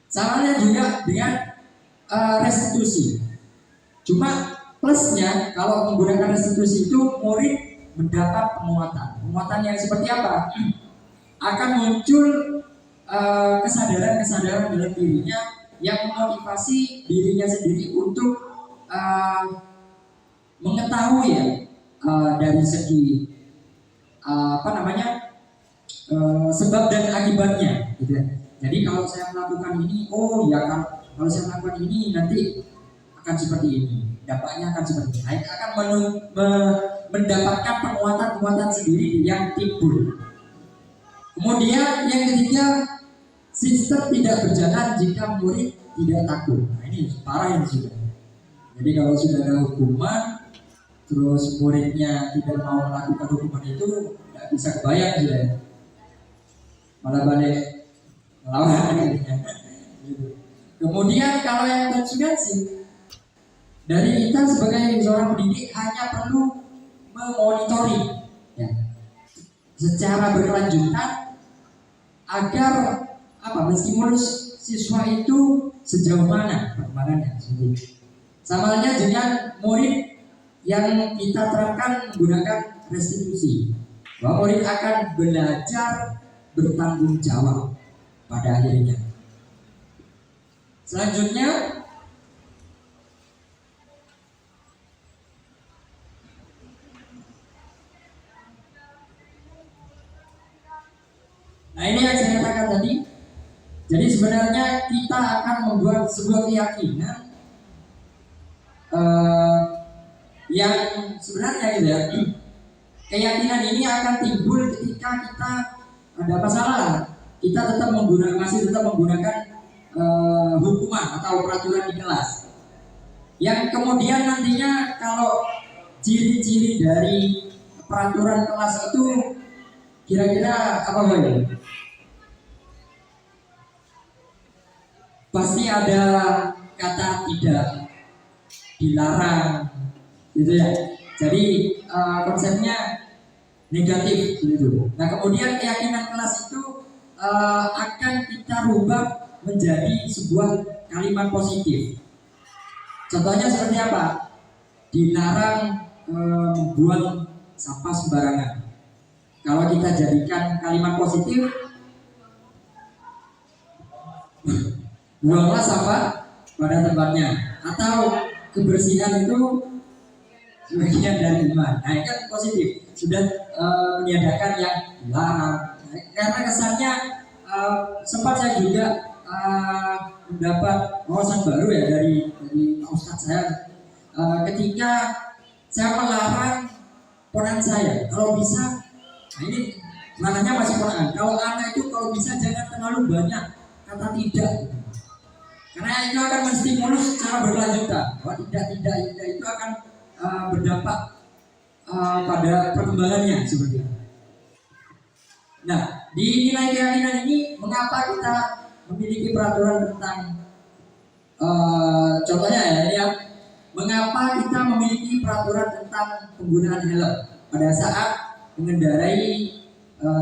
Salahnya juga dengan restitusi. Cuma plusnya kalau menggunakan restitusi itu murid mendapat penguatan. Penguatan yang seperti apa? Akan muncul kesadaran-kesadaran dalam dirinya yang memotivasi dirinya sendiri untuk mengetahui ya dari segi sebab dan akibatnya gitu ya. Jadi kalau saya melakukan ini, oh ya kalau saya melakukan ini nanti akan seperti ini, dampaknya akan seperti ini. Nah, akan mendapatkan penguatan-penguatan sendiri yang timbul. Kemudian yang ketiga, sistem tidak berjalan jika murid tidak takut. Nah ini parah yang sudah. Jadi kalau sudah ada hukuman, terus muridnya tidak mau melakukan hukuman itu, tidak bisa kebayang ya. Malah balik melawan gitu. Kemudian kalau yang konsekuensi dari kita sebagai seorang pendidik hanya perlu memonitoring ya, secara berkelanjutan agar menstimulus siswa itu sejauh mana perkembangannya. Sama halnya dengan murid yang kita terapkan menggunakan restitusi, bahwa murid akan belajar bertanggung jawab pada akhirnya. Selanjutnya nah ini yang saya katakan tadi. Jadi sebenarnya kita akan membuat sebuah keyakinan yang sebenarnya gitu ya. Keyakinan ini akan timbul ketika kita ada masalah. Kita masih tetap menggunakan hukuman atau peraturan di kelas. Yang kemudian nantinya kalau ciri-ciri dari peraturan kelas itu kira-kira apa ya? Pasti ada kata tidak, dilarang, gitu ya. Jadi konsepnya negatif gitu. Nah kemudian keyakinan kelas itu akan kita rubah menjadi sebuah kalimat positif. Contohnya seperti apa? Dilarang membuang sampah sembarangan. Kalau kita jadikan kalimat positif, buanglah sampah pada tempatnya, atau kebersihan itu sebagian dari iman. Nah, ini kan positif. Sudah meniadakan yang dilarang. Karena kesannya sempat saya juga mendapat wawasan baru ya dari Pak Ustadz saya ketika saya melarang ponakan saya kalau bisa, nah ini maknanya masih ponakan, kalau anak itu kalau bisa jangan terlalu banyak kata tidak, karena itu akan menstimulus secara berkelanjutan bahwa tidak itu akan berdampak pada perkembangannya seperti itu. Nah, di nilai keyakinan ini mengapa kita memiliki peraturan tentang contohnya ya, mengapa kita memiliki peraturan tentang penggunaan helm pada saat mengendarai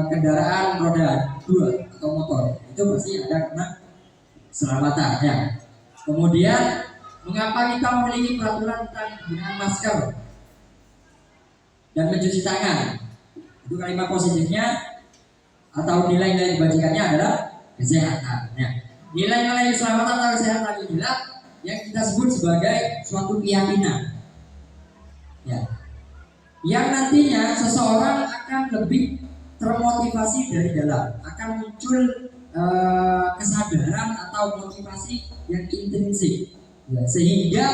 kendaraan roda 2 atau motor. Itu pasti ada karena keselamatan ya. Kemudian mengapa kita memiliki peraturan tentang penggunaan masker dan mencuci tangan? Itu kalimat positifnya. atau nilai-nilai kebajikannya adalah kesehatan. Nah, nilai-nilai keselamatan atau kesehatan inilah yang kita sebut sebagai suatu keyakinan, ya, yang nantinya seseorang akan lebih termotivasi dari dalam, akan muncul kesadaran atau motivasi yang intrinsik, ya, sehingga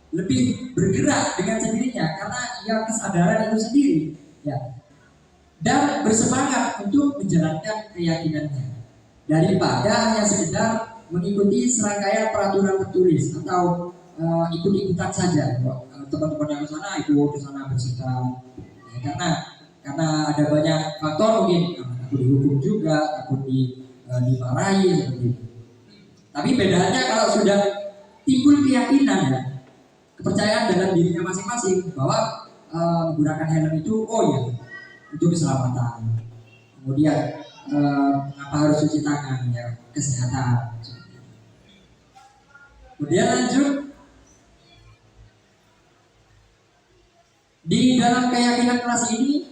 lebih bergerak dengan sendirinya karena ya kesadaran itu sendiri, ya, dan bersemangat untuk menjalankan keyakinannya daripada hanya sekedar mengikuti serangkaian peraturan tertulis atau ikut-ikutan saja. Teman-teman yang ke sana ikut ke sana bersikap, ya, karena ada banyak faktor, mungkin takut dihukum juga, takut dimarahi seperti itu. Tapi bedanya kalau sudah timbul keyakinan, ya, kepercayaan dalam dirinya masing-masing bahwa menggunakan helm itu, oh ya, itu keselamatan. Kemudian mengapa harus cuci tangan, ya, kesehatan. Kemudian lanjut, di dalam keyakinan kelas ini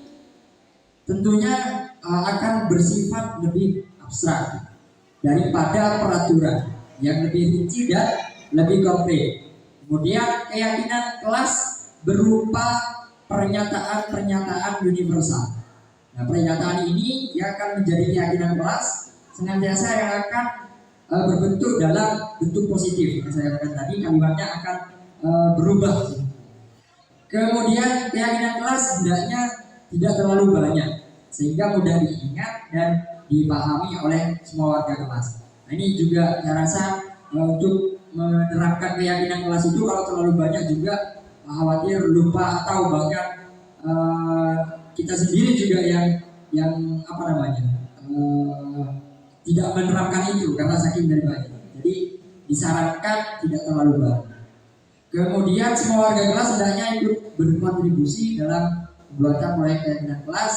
tentunya akan bersifat lebih abstrak daripada peraturan yang lebih rinci dan lebih konkret. Kemudian keyakinan kelas berupa pernyataan-pernyataan universal. Nah, pernyataan ini yang akan menjadi keyakinan kelas senantiasa yang akan berbentuk dalam bentuk positif. Yang saya katakan tadi, kalimatnya akan berubah. Kemudian keyakinan kelas hendaknya tidak terlalu banyak sehingga mudah diingat dan dipahami oleh semua warga kelas. Nah, ini juga saya rasa untuk menerapkan keyakinan kelas itu kalau terlalu banyak juga khawatir lupa atau bahkan kita sendiri juga yang apa namanya tidak menerapkan itu karena saking dari banyak. Jadi disarankan tidak terlalu banyak. Kemudian semua warga kelas hendaknya ikut berkontribusi dalam pembuatan proyek keyakinan kelas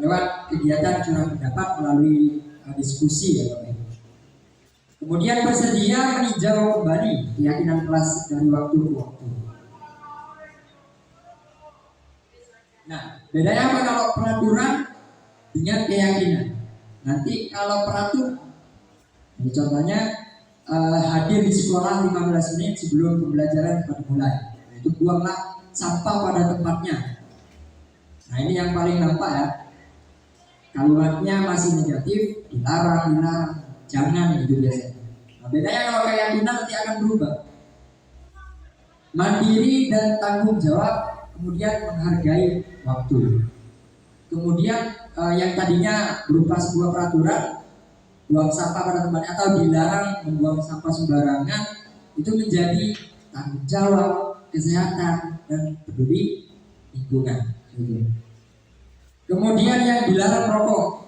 lewat kegiatan curah pendapat melalui diskusi, ya, Bapak Ibu. Kemudian bersedia meninjau kembali keyakinan kelas dari waktu ke waktu. Nah, bedanya apa kalau peraturan dengan keyakinan? Nanti kalau peraturan, ini contohnya hadir di sekolah 15 menit sebelum pembelajaran dimulai. Nah, itu buanglah sampah pada tempatnya. Nah, ini yang paling nampak, ya. Kalimatnya masih negatif, dilarang, jangan, gitu biasanya. Nah, bedanya kalau keyakinan nanti akan berubah. Mandiri dan tanggung jawab, kemudian menghargai waktu. Kemudian yang tadinya berupa sebuah peraturan, buang sampah pada tempatnya atau dilarang membuang sampah sembarangan, itu menjadi tanggung jawab, kesehatan, dan peduli lingkungan. Kemudian yang dilarang merokok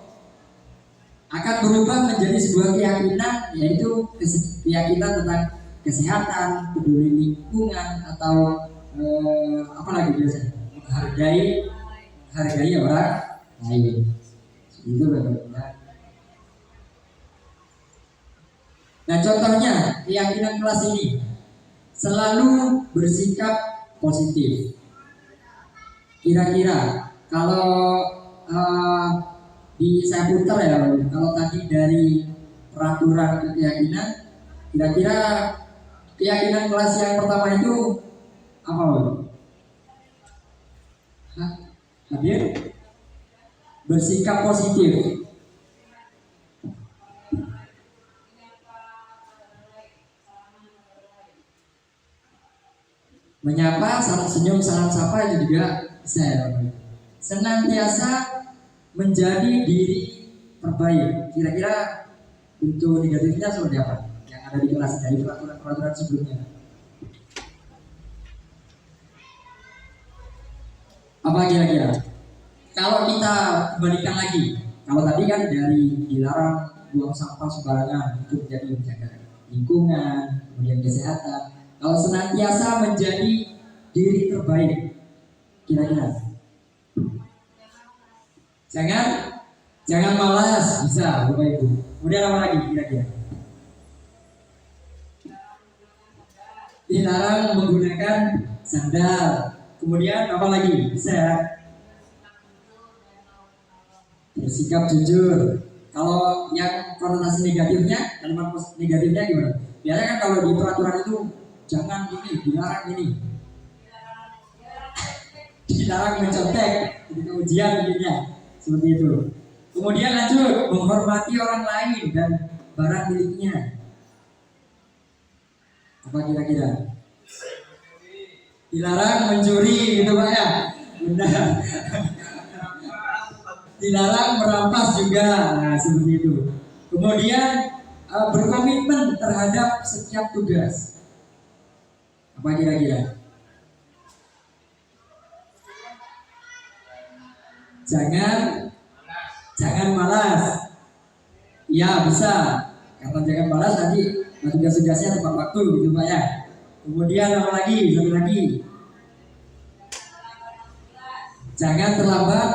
akan berubah menjadi sebuah keyakinan, yaitu keyakinan tentang kesehatan, peduli lingkungan, atau apa lagi biasanya, menghargai orang lain. Itu benar. Nah, contohnya keyakinan kelas ini selalu bersikap positif. Kira-kira kalau saya putar, ya, kalau tadi dari peraturan ke keyakinan, kira-kira keyakinan kelas yang pertama itu apa, Bang? Hadir bersikap positif. Menyapa, salam senyum, salam sapa itu juga bisa, ya. Senantiasa menjadi diri terbaik. Kira-kira untuk negatifnya seperti apa yang ada di kelas dari peraturan-peraturan sebelumnya? Apa kira-kira? Kalau kita kembalikan lagi, kalau tadi kan dari dilarang buang sampah sembarangan, itu menjadi menjaga lingkungan, kemudian kesehatan. Kalau senantiasa menjadi diri terbaik, kira-kira jangan malas, bisa, Bapak Ibu. Kemudian apa lagi kira-kira? Dilarang menggunakan sandal. Kemudian apa lagi? Bisa, bersikap jujur. Kalau yang konotasi negatifnya, kalimat negatifnya gimana? Biasanya kan kalau di peraturan itu jangan ini, dilarang ini, dilarang mencontek ketika ujian mungkinnya seperti itu. Kemudian lanjut, menghormati orang lain dan barang miliknya. Apa kira-kira? Dilarang mencuri gitu Pak ya? Benar. Dilarang merampas juga, nah seperti itu. Kemudian berkomitmen terhadap setiap tugas. Apa kira-kira? Jangan malas. Ya bisa, karena jangan malas nanti tugas-tugasnya tepat waktu gitu Pak ya. Kemudian apa lagi? Satu lagi. Jangan terlambat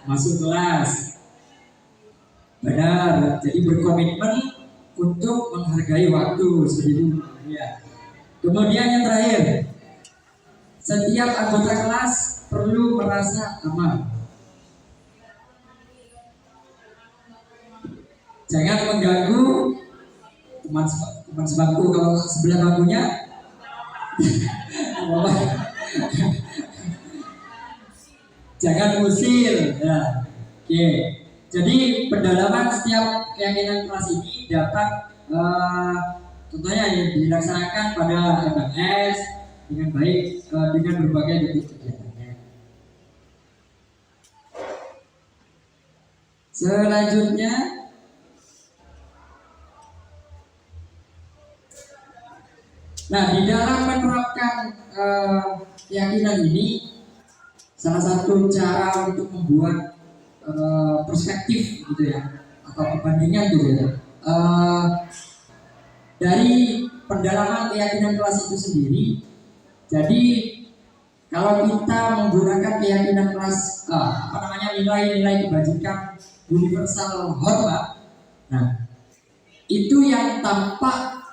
masuk kelas. Benar, jadi berkomitmen untuk menghargai waktu seperti itu. Ya. Kemudian yang terakhir, setiap anggota kelas perlu merasa aman. Jangan mengganggu teman sebangku kalau sebelah bangkunya. Jangan usir. Ya. Oke. Jadi pendalaman setiap keyakinan kelas ini dapat contohnya dilaksanakan pada MMS dengan baik dengan berbagai bentuk kegiatannya. Selanjutnya, nah di dalam menerapkan keyakinan ini, salah satu cara untuk membuat perspektif gitu ya, atau perbandingan gitu ya, dari pendalaman keyakinan kelas itu sendiri. Jadi kalau kita menggunakan keyakinan kelas nilai-nilai kebajikan universal hormat, nah itu yang tampak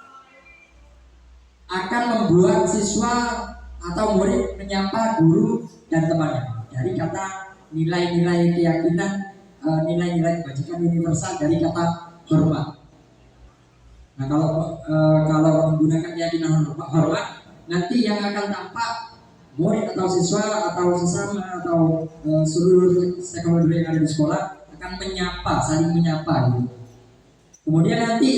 akan membuat siswa atau murid menyapa guru dan temannya dari kata nilai-nilai keyakinan, nilai-nilai kebajikan universal dari kata hormat. Nah kalau menggunakan keyakinan hormat, nanti yang akan tampak murid atau siswa atau sesama atau seluruh stakeholder yang ada di sekolah akan menyapa, saling menyapa gitu. Kemudian nanti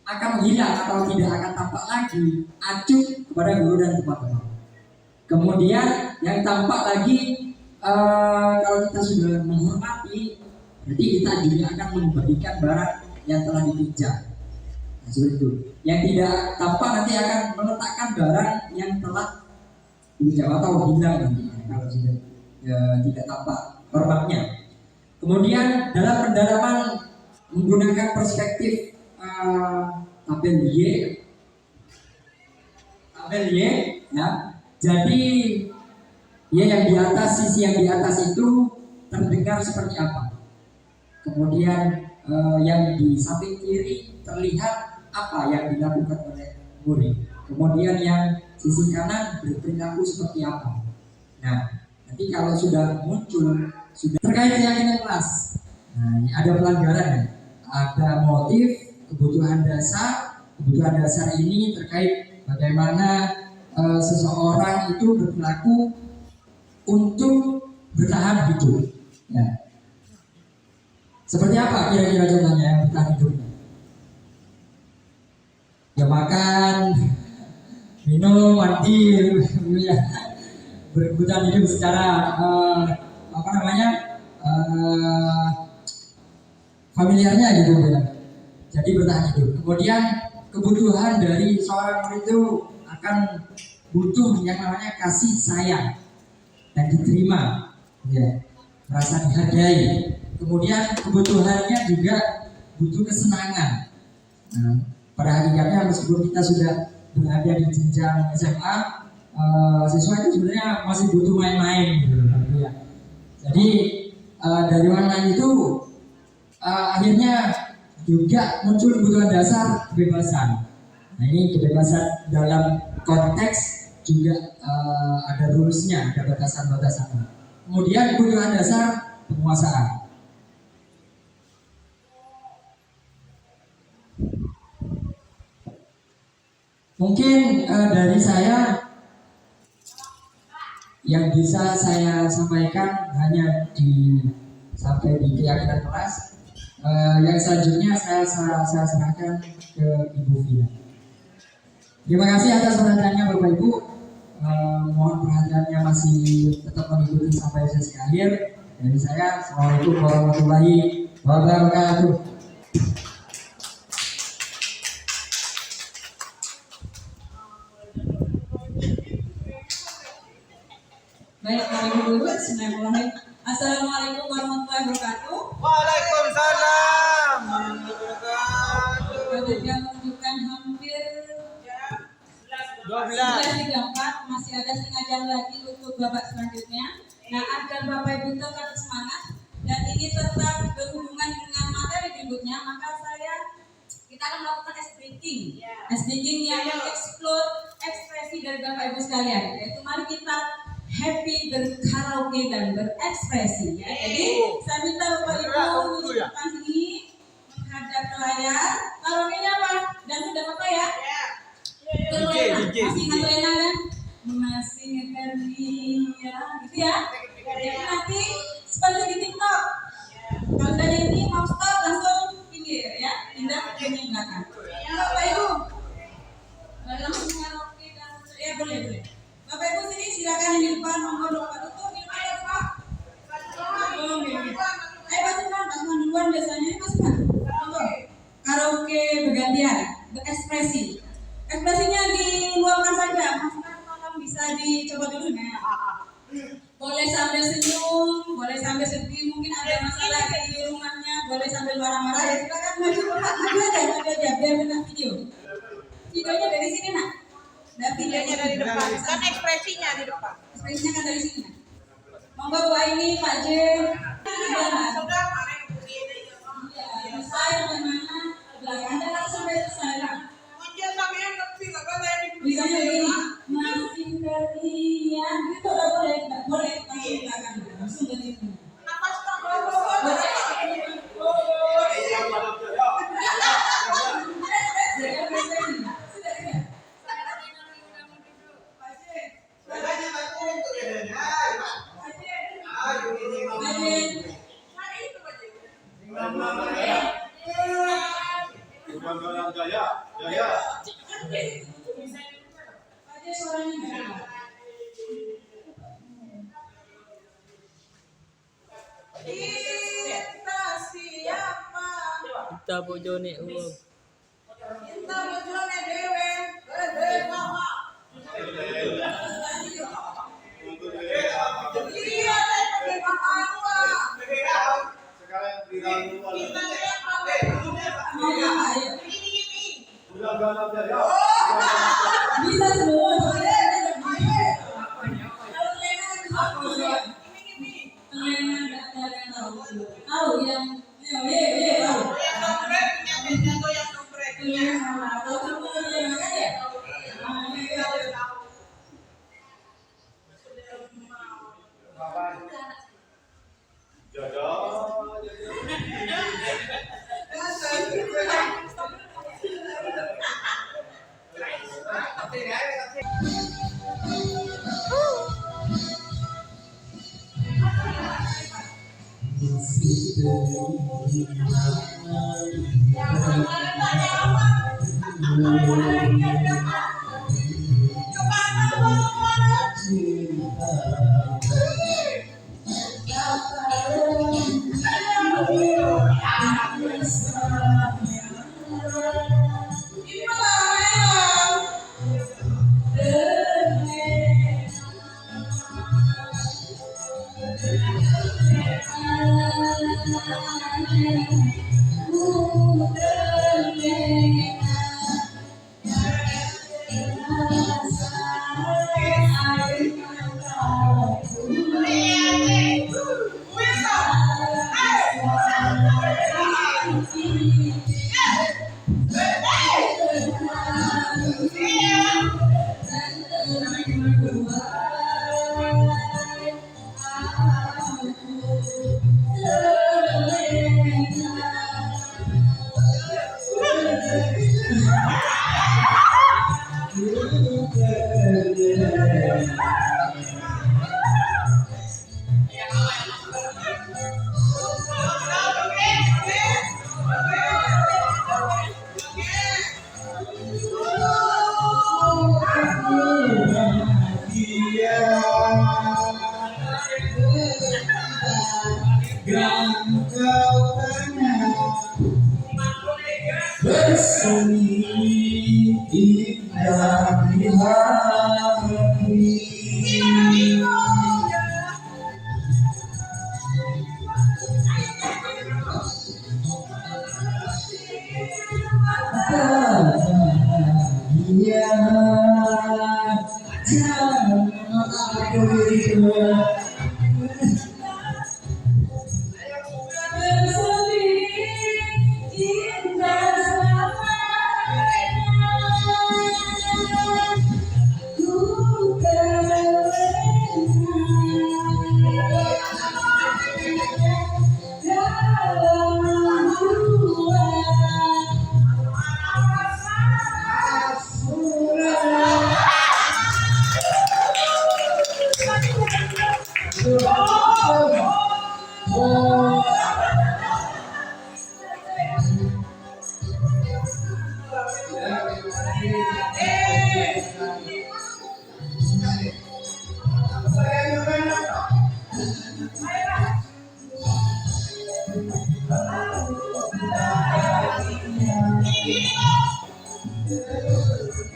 akan hilang atau tidak akan tampak lagi acuh kepada guru dan teman-teman. Kemudian yang tampak lagi, kalau kita sudah menghormati, berarti kita juga akan memberikan barang yang telah dipinjam. Nah, seperti itu. Yang tidak tampak nanti akan meletakkan barang yang telah dipinjam atau hilang nanti, kalau sudah tidak tampak hormatnya. Kemudian dalam pendalaman menggunakan perspektif tabel Y, ya. Jadi yang di atas, sisi yang di atas itu terdengar seperti apa. Kemudian yang di samping kiri terlihat apa yang dilakukan oleh murid. Kemudian yang sisi kanan berperilaku seperti apa. Nah, nanti kalau sudah muncul, sudah terkait keyakinan kelas. Nah, ini ada pelanggaran, ada motif, kebutuhan dasar. Kebutuhan dasar ini terkait bagaimana seseorang itu berperilaku untuk bertahan hidup. Ya. Seperti apa kira-kira contohnya yang bertahan hidup? Ya makan, minum, mandi, ya. Berkebutuhan hidup secara familiarnya gitu ya. Jadi bertahan hidup. Kemudian kebutuhan dari seorang murid itu akan butuh yang namanya kasih sayang dan diterima, ya, merasa dihargai. Kemudian kebutuhannya juga butuh kesenangan. Nah, pada hakikatnya meskipun kita sudah berada di jenjang SMA, siswa itu sebenarnya masih butuh main-main, gitu, ya. Jadi dari main-main itu akhirnya juga muncul kebutuhan dasar kebebasan. Nah ini kebebasan dalam konteks juga ada rulesnya, ada batasan-batasan. Kemudian kebutuhan dasar penguasaan. Mungkin dari saya yang bisa saya sampaikan hanya sampai di keyakinan kelas. Yang selanjutnya saya serahkan ke Ibu Vina. Terima kasih atas perhatiannya Bapak Ibu. Mohon perhatiannya masih tetap mengikuti sampai sesi akhir. Dari saya, Assalamualaikum warahmatullahi wabarakatuh. Baik, Bapak Ibu Guru, bismillahirrahmanirrahim. Assalamualaikum warahmatullahi wabarakatuh. Waalaikumsalam. Sudah menunjukkan hampir 12. 11.34, masih ada setengah jam lagi untuk babak selanjutnya. Nah, agar Bapak Ibu tetap semangat dan ini tetap berhubungan dengan materi berikutnya, maka kita akan melakukan ice breaking. Ice breaking yang mengeksplor ekspresi dari Bapak Ibu sekalian. Yaitu mari kita happy berkaraoke dan berekspresi ya. Jadi saya minta Bapak Ibu duduk depan sini menghadap ke layar. Karaoke-nya apa? Dan udah Bapak ya? Terlena. Masih ingat Lena kan? Masih ingat dia gitu ya. Jadi nanti seperti di TikTok. Kalau udah nyanyi mau stop langsung pinggir ya. Pindah ke nyanyi belakang. Bapak Ibu langsung karaoke dan ya boleh. Bapak Ibu sini silakan yang di depan monggo Bapak tutup di depan ya Pak. Ayo pasukan duluan biasanya pasukan. Monggo. Karaoke bergantian, berekspresi. Ekspresinya diluapkan saja. Pasukan tolong bisa dicoba dulu nah. Boleh sambil senyum, boleh sambil sedih, mungkin ada masalah di rumahnya, boleh sambil marah-marah ya silakan maju aja biar kena video. Videonya dari sini nak. Videonya dari depan, kan ekspresinya di depan. Ekspresinya kan dari sini. Monggo Bu Aini, Pak J. Sudah kemarin iya, saya mana belakang ada langsung dari saya. Mungkin sampean ngerti enggak saya di bisanya gini. Masih kalian gitu enggak boleh langsung belakang langsung dari sini. Napas tak boleh. Kita bojone uang. Kita bojone dewe. Bawa. Iya, saya pakai sekarang bisa semua. Tahu yang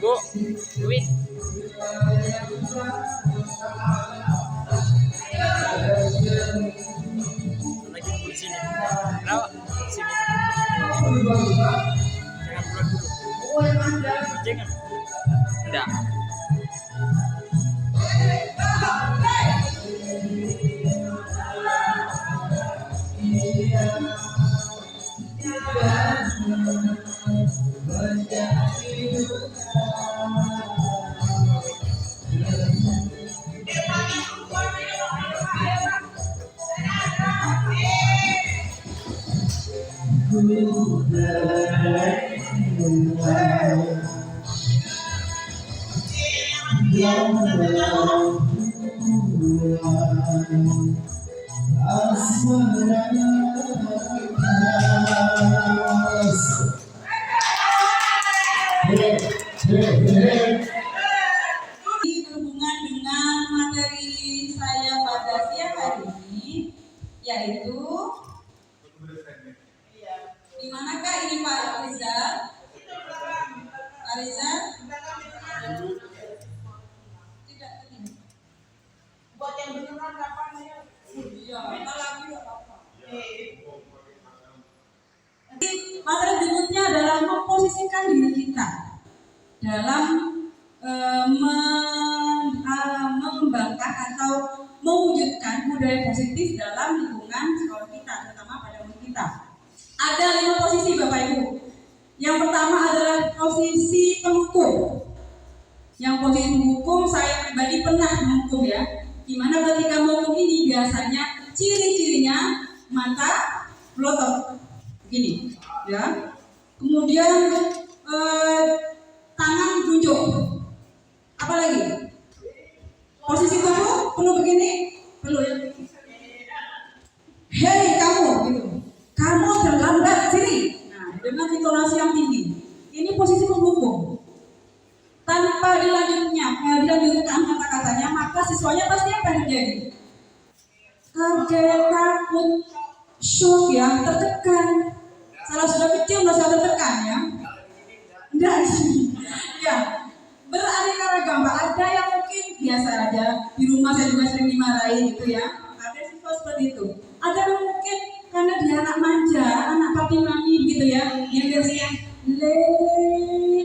Bu, Win. Lagi di sini. Kenapa? Di sini. Jangan pulang dulu. Jangan. Enggak. Berhubungan dengan materi saya pada siang hari ini, yaitu di manakah ini Pak Rizal? Pak Rizal? Tidak ini. Buat yang beneran kapan ya? Iya, kita lagi nggak apa-apa. Nanti materi berikutnya adalah memposisikan diri kita dalam mengembangkan atau mewujudkan budaya positif dalam lingkungan sekolah kita, terutama pada umur kita. Ada 5 posisi Bapak Ibu. Yang pertama adalah posisi penghukum. Yang posisi penghukum saya pribadi pernah menghukum ya. Dimana ketika menghukum ini biasanya ciri-cirinya mata melotot begini, ya. Kemudian tangan tunjuk. Apa lagi? Posisi tubuh perlu begini, perlu ya. Hei kamu, gitu. Kamu terlambat sini. Nah, dengan intonasi yang tinggi. Ini posisi penghukum. Tanpa dilanjutkan kata-katanya, maka siswanya pasti akan terjadi kaget, takut, shock ya, tertekan. Salah sudah kecil merasa tertekan ya. Enggak sih. Ya, beraneka ragam. Ada yang mungkin biasa aja. Di rumah saya juga sering dimarahi gitu ya. Ada siswa seperti itu. Ada yang mungkin karena dia anak manja, anak papi mami gitu ya. Yang biasanya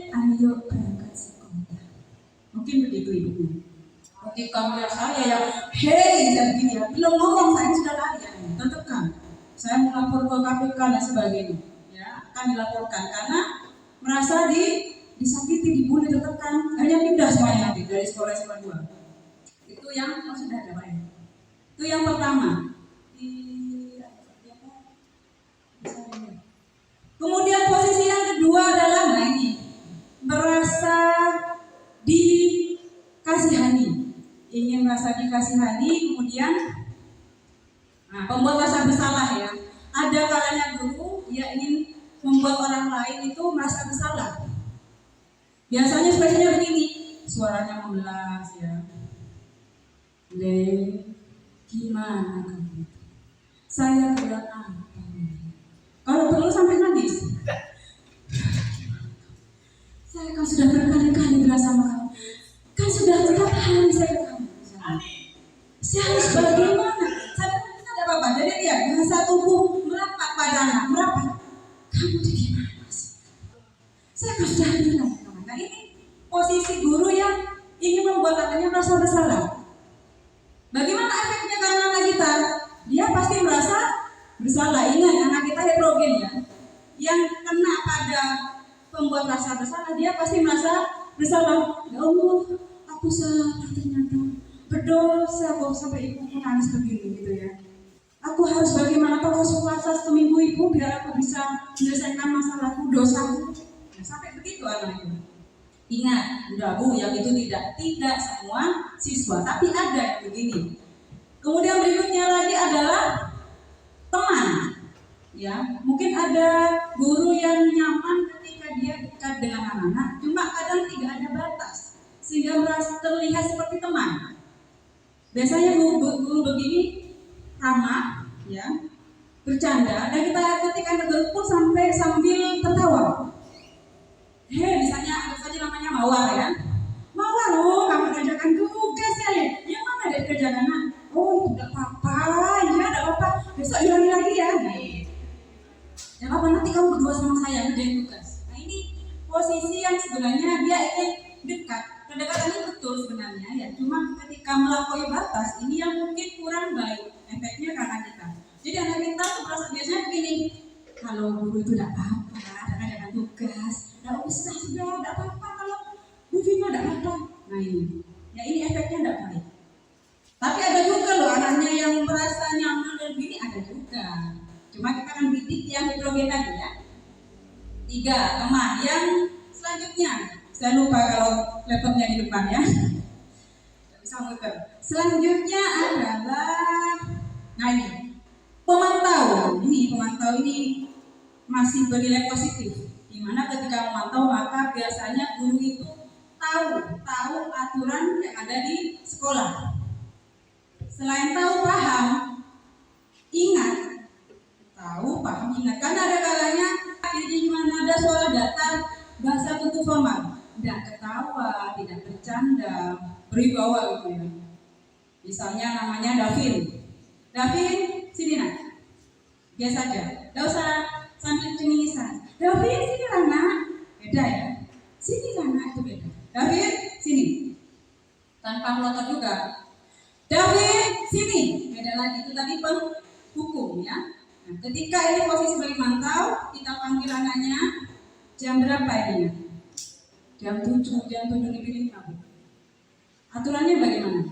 ayo berangkat sekolah. Mungkin begitu ibunya. Mungkin kamu saya yang hei dan begini ya. Belum ngomong saya sudah lari ya. Tertekan. Saya melapor ke KPK dan sebagainya. Ya, akan dilaporkan karena merasa disakiti, dibully, tertekan. Akhirnya pindah semuanya nanti dari sekolah SMA 2. Itu yang sudah ada Pak. Itu yang pertama. Kemudian posisi yang kedua adalah ini merasa dikasihani, ingin merasa dikasihani, kemudian pembuat rasa bersalah ya. Ada kalanya dulu dia ingin membuat orang lain itu merasa bersalah. Biasanya ekspresinya begini, suaranya memelas ya. Gimana kamu? Saya bilang apa? Kalau perlu sampai nangis. Saya kan sudah berkali-kali bilang sama kamu. merasa bersalah. Bagaimana efeknya ke anak kita? Dia pasti merasa bersalah. Ingat, anak kita heterogen ya. Yang kena pada pembuat rasa bersalah, dia pasti merasa bersalah. Ya Allah, aku salah ternyata, berdosa kok sampai ibuku nangis begini gitu ya. Aku harus bagaimana? Aku harus puasa seminggu ibu biar aku bisa menyelesaikan masalahku, dosaku. Nah, sampai begitu anaknya. Ingat, udah Bu, yang itu tidak semua siswa, tapi ada yang begini. Kemudian berikutnya lagi adalah teman. Ya, mungkin ada guru yang nyaman ketika dia dekat dengan anak-anak, cuma kadang tidak ada batas sehingga merasa terlihat seperti teman. Biasanya guru begini ramah, ya, bercanda, dan kita ketika negur pun sambil tertawa. Misalnya anggap saja namanya Mawar ya. Mawar, oh kamu kerjakan tugas ya, yang mana dia kerjakan? Oh tidak apa-apa, ya tidak apa-apa, besok ulangi lagi ya. Yang apa nanti kamu berdua sama saya kerjain tugas. Nah ini posisi yang sebenarnya dia ingin dekat. Kedekatan ini betul sebenarnya ya, cuma ketika melampaui batas ini yang mungkin kurang baik efeknya karena kita. Jadi anak kita tuh merasa biasanya begini, kalau guru itu tidak apa-apa, ada tugas, tidak usah sudah, tidak apa-apa kalau Bu Vina tidak apa-apa. Nah ini, ya ini efeknya tidak baik. Tapi ada juga loh anaknya yang merasa nyaman dan begini, ada juga. Cuma kita akan bidik yang heterogen tadi ya. 3 teman yang selanjutnya. Saya lupa kalau laptopnya di depan ya. Tidak bisa muter. Selanjutnya adalah, nah ini pemantau. Ini pemantau ini masih bernilai positif. Dimana ketika memantau maka biasanya guru itu tahu aturan yang ada di sekolah. Selain tahu paham, ingat. Tahu paham ingat. Karena ada kalanya di mana ada suara datar bahasa tutur formal. Tidak ketawa, tidak bercanda, berwibawa gitu ya. Misalnya namanya Davin. Davin, sini nak. Biasa aja. Tidak usah sambil cengisan. Davin, sini lah nak. Beda ya. Sini lah nak, itu beda. Davin, sini. Tanpa melotot juga. Davin, sini. Beda lagi. Itu tadi penghukum ya. Nah, ketika ini posisi sebagai mantau, kita panggil anaknya jam berapa ini? Jam 7 dipilih Bu. Aturannya bagaimana?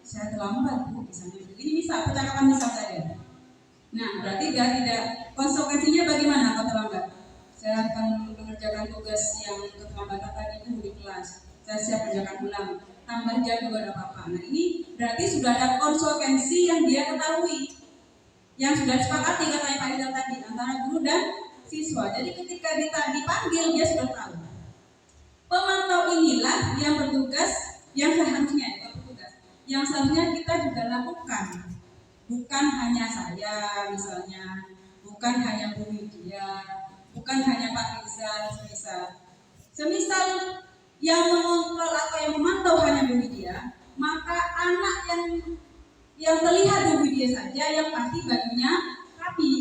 Saya terlambat Bu, misalnya. Ini bisa, percakapan misal saja. Nah, berarti tidak konsekuensinya bagaimana kalau terlambat? Saya akan mengerjakan tugas yang keterlambatan tadi itu di kelas. Saya siap kerjakan ulang. Tambah jam juga ada apa-apa. Nah, ini berarti sudah ada konsekuensi yang dia ketahui. Yang sudah disepakati katanya Pak Rizal tadi antara guru dan siswa. Jadi ketika dipanggil dia sudah tahu. Pemantau inilah yang bertugas, yang seharusnya kita juga lakukan. Bukan hanya saya misalnya, bukan hanya Bu Widya, bukan hanya Pak Rizal semisal yang mengontrol atau yang memantau hanya Bu Widya, maka anak yang terlihat Bu Widya saja yang pasti bajunya rapi.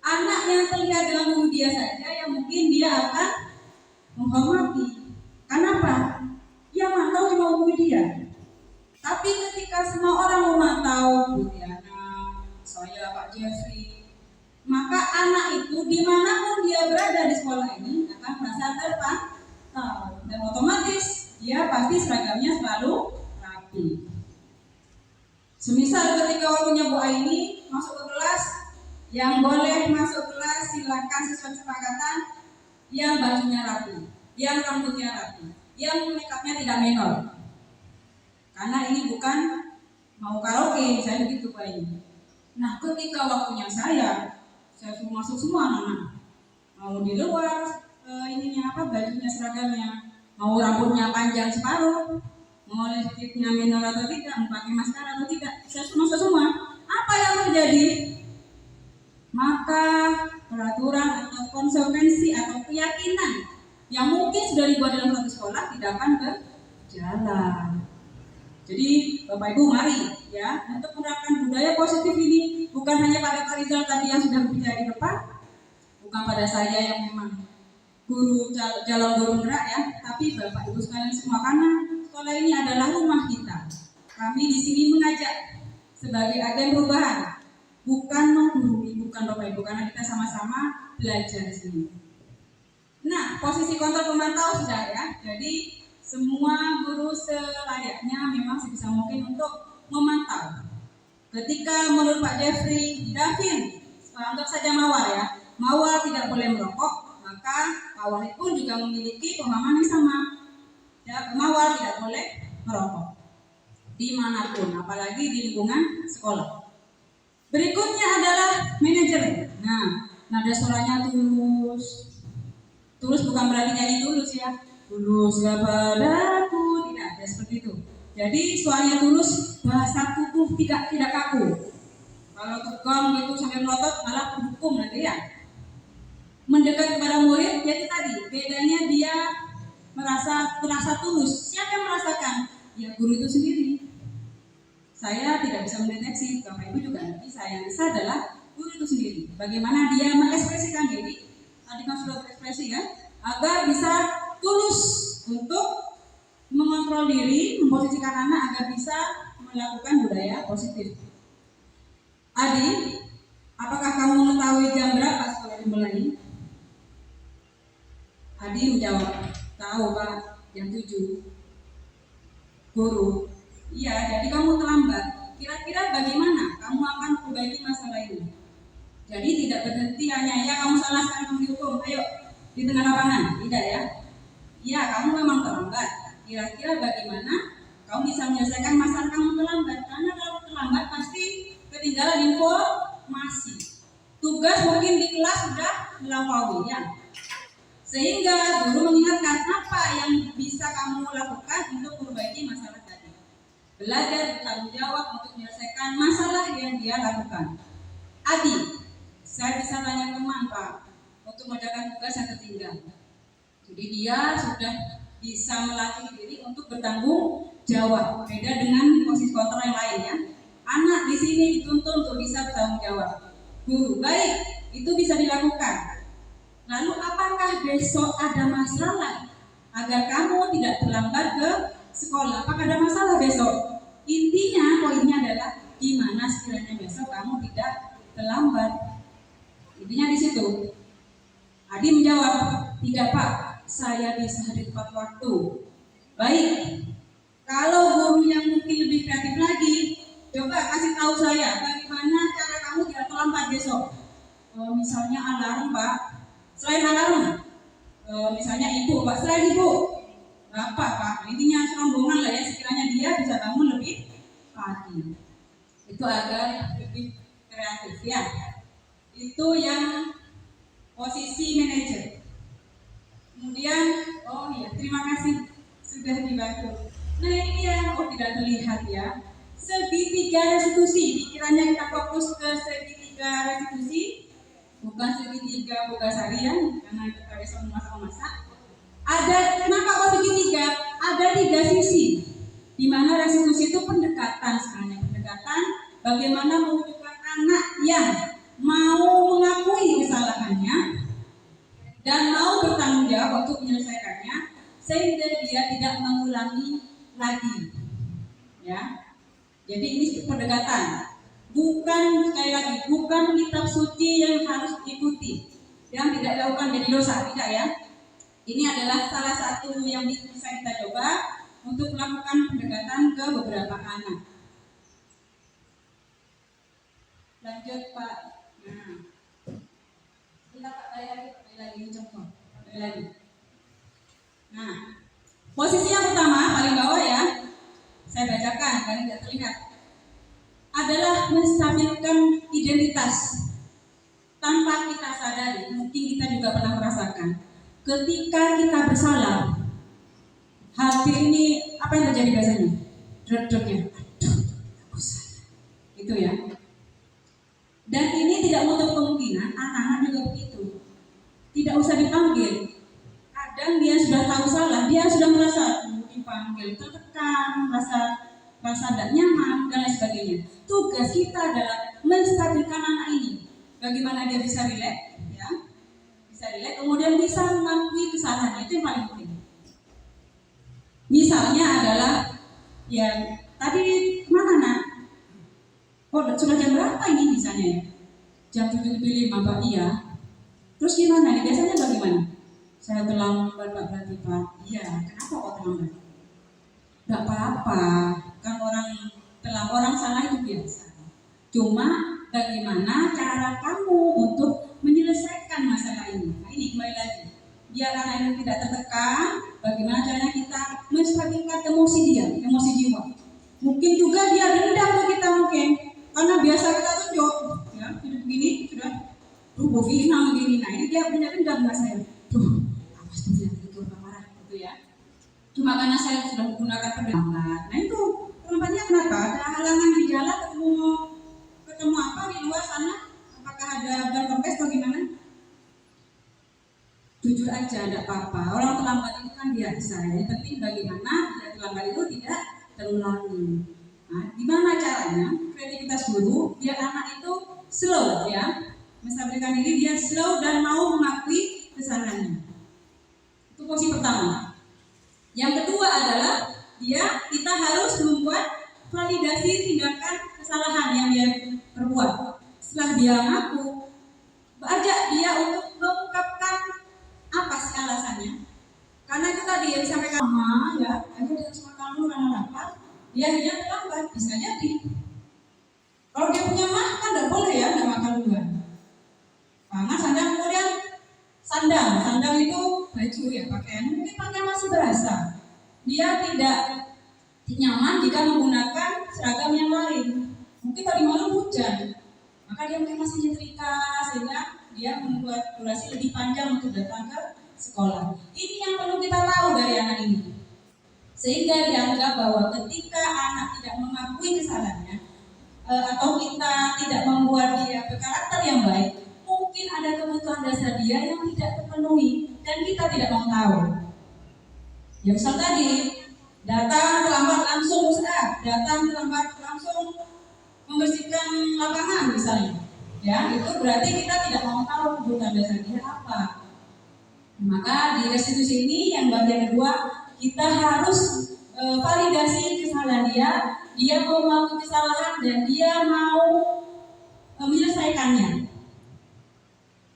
Anak yang terlihat dengan Bu Widya saja yang mungkin dia akan menghormati. Kenapa? Yang mantau cuma Bu Widya. Tapi ketika semua orang memantau Bu Diana, saya Pak Jeffrey, maka anak itu dimanapun dia berada di sekolah ini akan merasa terpantau dan otomatis dia pasti seragamnya selalu rapi. Semisal ketika waktunya Bu Aini masuk ke kelas, yang boleh masuk kelas silakan sesuai kesepakatan, yang bajunya rapi, yang rambutnya rapi, yang makeupnya tidak menor. Karena ini bukan mau karaoke, saya begitu Pak ini. Nah, ketika waktunya saya suruh masuk semua anak-anak. Mau di luar bajunya seragamnya, mau rambutnya panjang separuh, mau lipstiknya menor atau tidak, mau pakai maskara atau tidak, saya suruh masuk semua. Apa yang terjadi? Maka peraturan atau konsekuensi atau keyakinan yang mungkin sudah dibuat dalam satu sekolah tidak akan berjalan. Jadi Bapak Ibu mari ya untuk menerapkan budaya positif ini bukan hanya pada Pak Rizal tadi yang sudah berbicara di depan, bukan pada saya yang memang calon guru gerak ya, tapi Bapak Ibu sekalian semua, karena sekolah ini adalah rumah kita. Kami di sini mengajak sebagai agen perubahan, bukan menggurui, bukan Bapak Ibu, karena kita sama-sama belajar di sini. Nah, posisi kontrol pemantau sudah ya. Jadi semua guru selayaknya memang sebisa mungkin untuk memantau. Ketika menurut Pak Jeffrey, Davin, anggap saja Mawar ya, Mawar tidak boleh merokok, maka Pak Wahid pun juga memiliki pemahaman yang sama. Ya, Mawar tidak boleh merokok dimanapun, apalagi di lingkungan sekolah. Berikutnya adalah manajer. Nah, nada suaranya tulus. Tulus bukan berarti nyanyi tulus ya. Tulus gak padaku, tidak ada seperti itu. Jadi suaranya tulus, bahasa tubuh tidak kaku. Kalau tegang gitu sampai melotot malah terhukum nanti ya. Mendekat kepada murid, jadi tadi bedanya dia merasa tulus. Siapa yang merasakan? Ya guru itu sendiri. Saya tidak bisa mendeteksi, Bapak Ibu juga nanti saya bisa adalah guru itu sendiri. Bagaimana dia mengekspresikan diri, tadi kan sudah berekspresi ya, agar bisa tulus untuk mengontrol diri, memposisikan anak agar bisa melakukan budaya positif. Adi, apakah kamu mengetahui jam berapa sekolah dimulai? Adi menjawab, tahu Pak, jam 7. Guru, iya, jadi kamu terlambat. Kira-kira bagaimana kamu akan perbaiki masalah ini? Jadi tidak berhenti hanya ya kamu salah sekarang kamu dihukum, ayo di tengah lapangan, tidak ya? Iya, kamu memang terlambat. Kira-kira bagaimana kamu bisa menyelesaikan masalah kamu terlambat? Karena kalau terlambat pasti ketinggalan informasi. Tugas mungkin di kelas sudah melampaui ya. Sehingga guru mengingatkan apa yang bisa kamu lakukan untuk memperbaiki masalah tadi. Belajar bertanggung jawab untuk menyelesaikan masalah yang dia lakukan. Adi, saya bisa tanya teman Pak untuk mengerjakan tugas yang tertinggal. Jadi dia sudah bisa melatih diri untuk bertanggung jawab. Beda dengan posisi kontrol yang lain ya. Anak di sini dituntut untuk bisa bertanggung jawab. Guru, baik, itu bisa dilakukan. Lalu apakah besok ada masalah agar kamu tidak terlambat ke sekolah? Apakah ada masalah besok? Intinya, poinnya adalah gimana sekiranya besok kamu tidak terlambat. Intinya di situ. Adi menjawab, tidak Pak, saya bisa di tepat waktu. Baik, kalau guru yang mungkin lebih kreatif lagi, coba kasih tahu saya bagaimana cara kamu tidak terlambat besok. Misalnya alarm Pak. Selain alarm, misalnya ibu, Pak, selain ibu, bapak, Pak, intinya rombongan lah ya, sekiranya dia bisa bangun lebih pagi. Itu agar lebih kreatif ya. Itu yang posisi manajer. Kemudian, oh iya, terima kasih sudah dibantu. Nah ini dia, oh tidak terlihat ya. Segitiga restitusi, pikirannya kita fokus ke segitiga restitusi. Bukan segitiga Bogasarian karena kita besok memasak. Ada kenapa kok segitiga? Ada 3 sisi. Di mana restitusi itu pendekatan sebenarnya, pendekatan bagaimana mewujudkan anak yang mau mengakui kesalahannya dan mau bertanggung jawab untuk menyelesaikannya sehingga dia tidak mengulangi lagi. Ya. Jadi ini pendekatan. Bukan, sekali lagi, bukan kitab suci yang harus diikuti, yang tidak dilakukan jadi dosa, tidak ya. Ini adalah salah satu yang bisa kita coba untuk melakukan pendekatan ke beberapa anak. Lanjut Pak. Nah, kita Pak lagi contoh, lagi. Nah, posisi yang pertama paling bawah ya, saya bacakan, paling tidak terlihat. Adalah menstabilkan identitas tanpa kita sadari. Mungkin kita juga pernah merasakan ketika kita bersalah, hati ini apa yang terjadi biasanya? Deg-degnya, aduh, aku salah, itu ya. Dan ini tidak menutup kemungkinan anak-anak juga begitu. Tidak usah dipanggil. Kadang dia sudah tahu salah, dia sudah merasa dipanggil, tertekan, rasa tidak nyaman dan lain sebagainya. Tugas kita adalah menstabilkan anak ini. Bagaimana dia bisa rileks, ya, bisa rileks, kemudian bisa mengakui kesalahannya, itu yang paling penting. Misalnya adalah ya tadi mana nak? Oh sudah jam berapa ini misalnya ya? Jam 7.05 Pak, iya. Terus gimana nih? Biasanya bagaimana? Saya terlambat Pak berarti Pak. Iya, kenapa kok terlambat? Gak apa-apa, kan orang salah itu biasa. Cuma bagaimana cara kamu untuk menyelesaikan masalah ini? Nah ini kembali lagi. Biar anak ini tidak tertekan, bagaimana caranya kita menstabilkan emosi dia, emosi jiwa. Mungkin juga dia dendam ke kita mungkin, karena biasa kita tunjuk, ya hidup begini sudah Bu Vina begini. Nah ini dia punya dendam nggak saya? Tuh, awas dia itu marah gitu ya. Cuma karena saya sudah menggunakan pendapat. Nah itu penyebabnya kenapa? Ada halangan di jalan, ketemu apa di luar sana? Apakah ada ban kempes atau gimana? Jujur aja, tidak apa-apa. Orang terlambat itu kan biasa. Yang penting bagaimana dia terlambat itu tidak terulangi. Nah, gimana caranya? Kreativitas guru biar anak itu slow ya, menstabilkan diri dia slow dan mau mengakui kesalahannya. Itu posisi pertama. Yang kedua adalah kita harus membuat validasi tindakan kesalahan yang dia perbuat. Setelah dia ngaku, ajak dia untuk mengungkapkan apa sih alasannya. Karena itu tadi yang disampaikan ya, aja dia harus makan dulu karena lapar. Dia terlambat, bisa jadi. Kalau dia punya makan, tidak boleh ya, tidak makan duluan. Karena sandang itu baju ya, pakaian mungkin pakaian masih basah. Dia tidak nyaman jika menggunakan seragam yang lain. Mungkin tadi malam hujan, maka dia mungkin masih nyetrika sehingga dia membuat durasi lebih panjang untuk datang ke sekolah. Ini yang perlu kita tahu dari anak ini. Sehingga dianggap bahwa ketika anak tidak mengakui kesalahannya atau kita tidak membuat dia berkarakter yang baik, mungkin ada kebutuhan dasar dia yang tidak terpenuhi dan kita tidak mau tahu. Ya misal tadi datang terlambat langsung membersihkan lapangan misalnya, ya itu berarti kita tidak mau tahu kebutuhan dasar dia apa. Maka di restitusi ini yang bagian kedua kita harus validasi kesalahan dia mau mengakui kesalahan dan dia mau menyelesaikannya.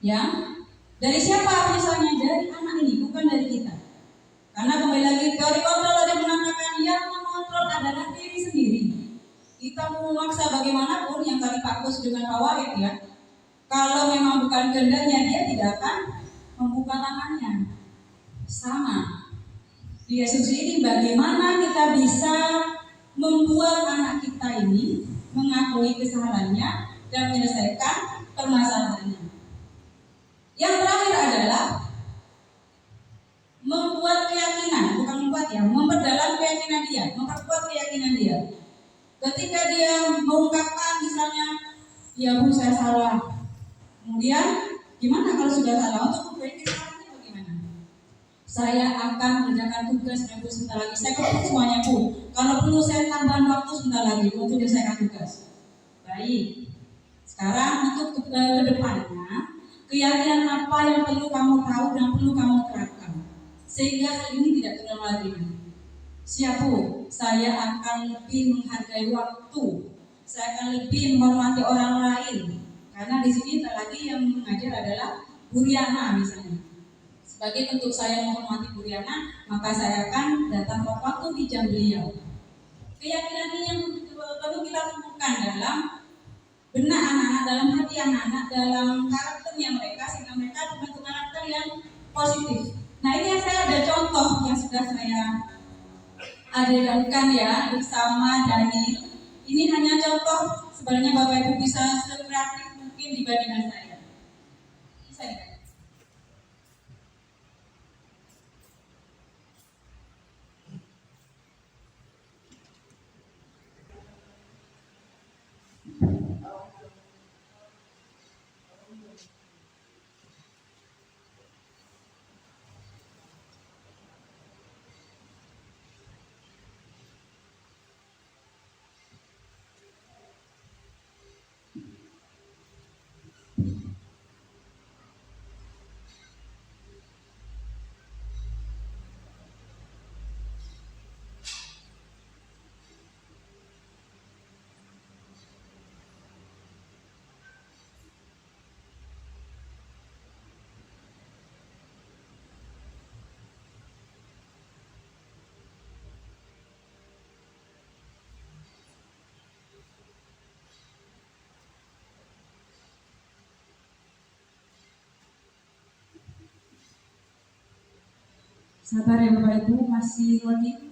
Ya, dari siapa misalnya? Dari anak ini, bukan dari kita. Karena kembali lagi teori kontrol ada mengatakan yang mengontrol adalah diri sendiri. Kita mau memaksa bagaimanapun yang tadi Pak Kus dengan Pak Wahid ya. Kalau memang bukan kehendaknya dia tidak akan membuka tangannya. Sama. Di restitusi ini bagaimana kita bisa membuat anak kita ini mengakui kesalahannya dan menyelesaikan permasalahannya. Yang terakhir adalah memperdalam keyakinan dia, memperkuat keyakinan dia. Ketika dia mengungkapkan misalnya, ya Bu saya salah. Kemudian gimana kalau sudah salah untuk memperbaiki kesalahannya bagaimana? Saya akan mengerjakan tugas dan sebentar lagi. Saya ketemu semuanya Bu. Kalau perlu saya tambahan waktu sebentar lagi untuk menyelesaikan tugas. Baik. Sekarang untuk ke depannya, keyakinan apa yang perlu kamu tahu dan perlu kamu terapkan sehingga hal ini tidak terulang lagi. Siap Bu, saya akan lebih menghargai waktu, saya akan lebih menghormati orang lain. Karena di sini lagi yang mengajar adalah Bu Riana misalnya. Sebagai bentuk saya menghormati Bu Riana, maka saya akan datang tepat waktu di jam beliau. Keyakinan ini yang perlu kita temukan dalam benak anak-anak, dalam hati anak-anak, dalam karakternya mereka sehingga mereka membentuk karakter yang positif. Nah ini yang saya ada contoh yang sudah saya adegankan ya bersama Daniel. Ini hanya contoh, sebenarnya Bapak Ibu bisa sekreatif mungkin dibandingkan saya. Sabar ya Bapak Ibu, masih loading.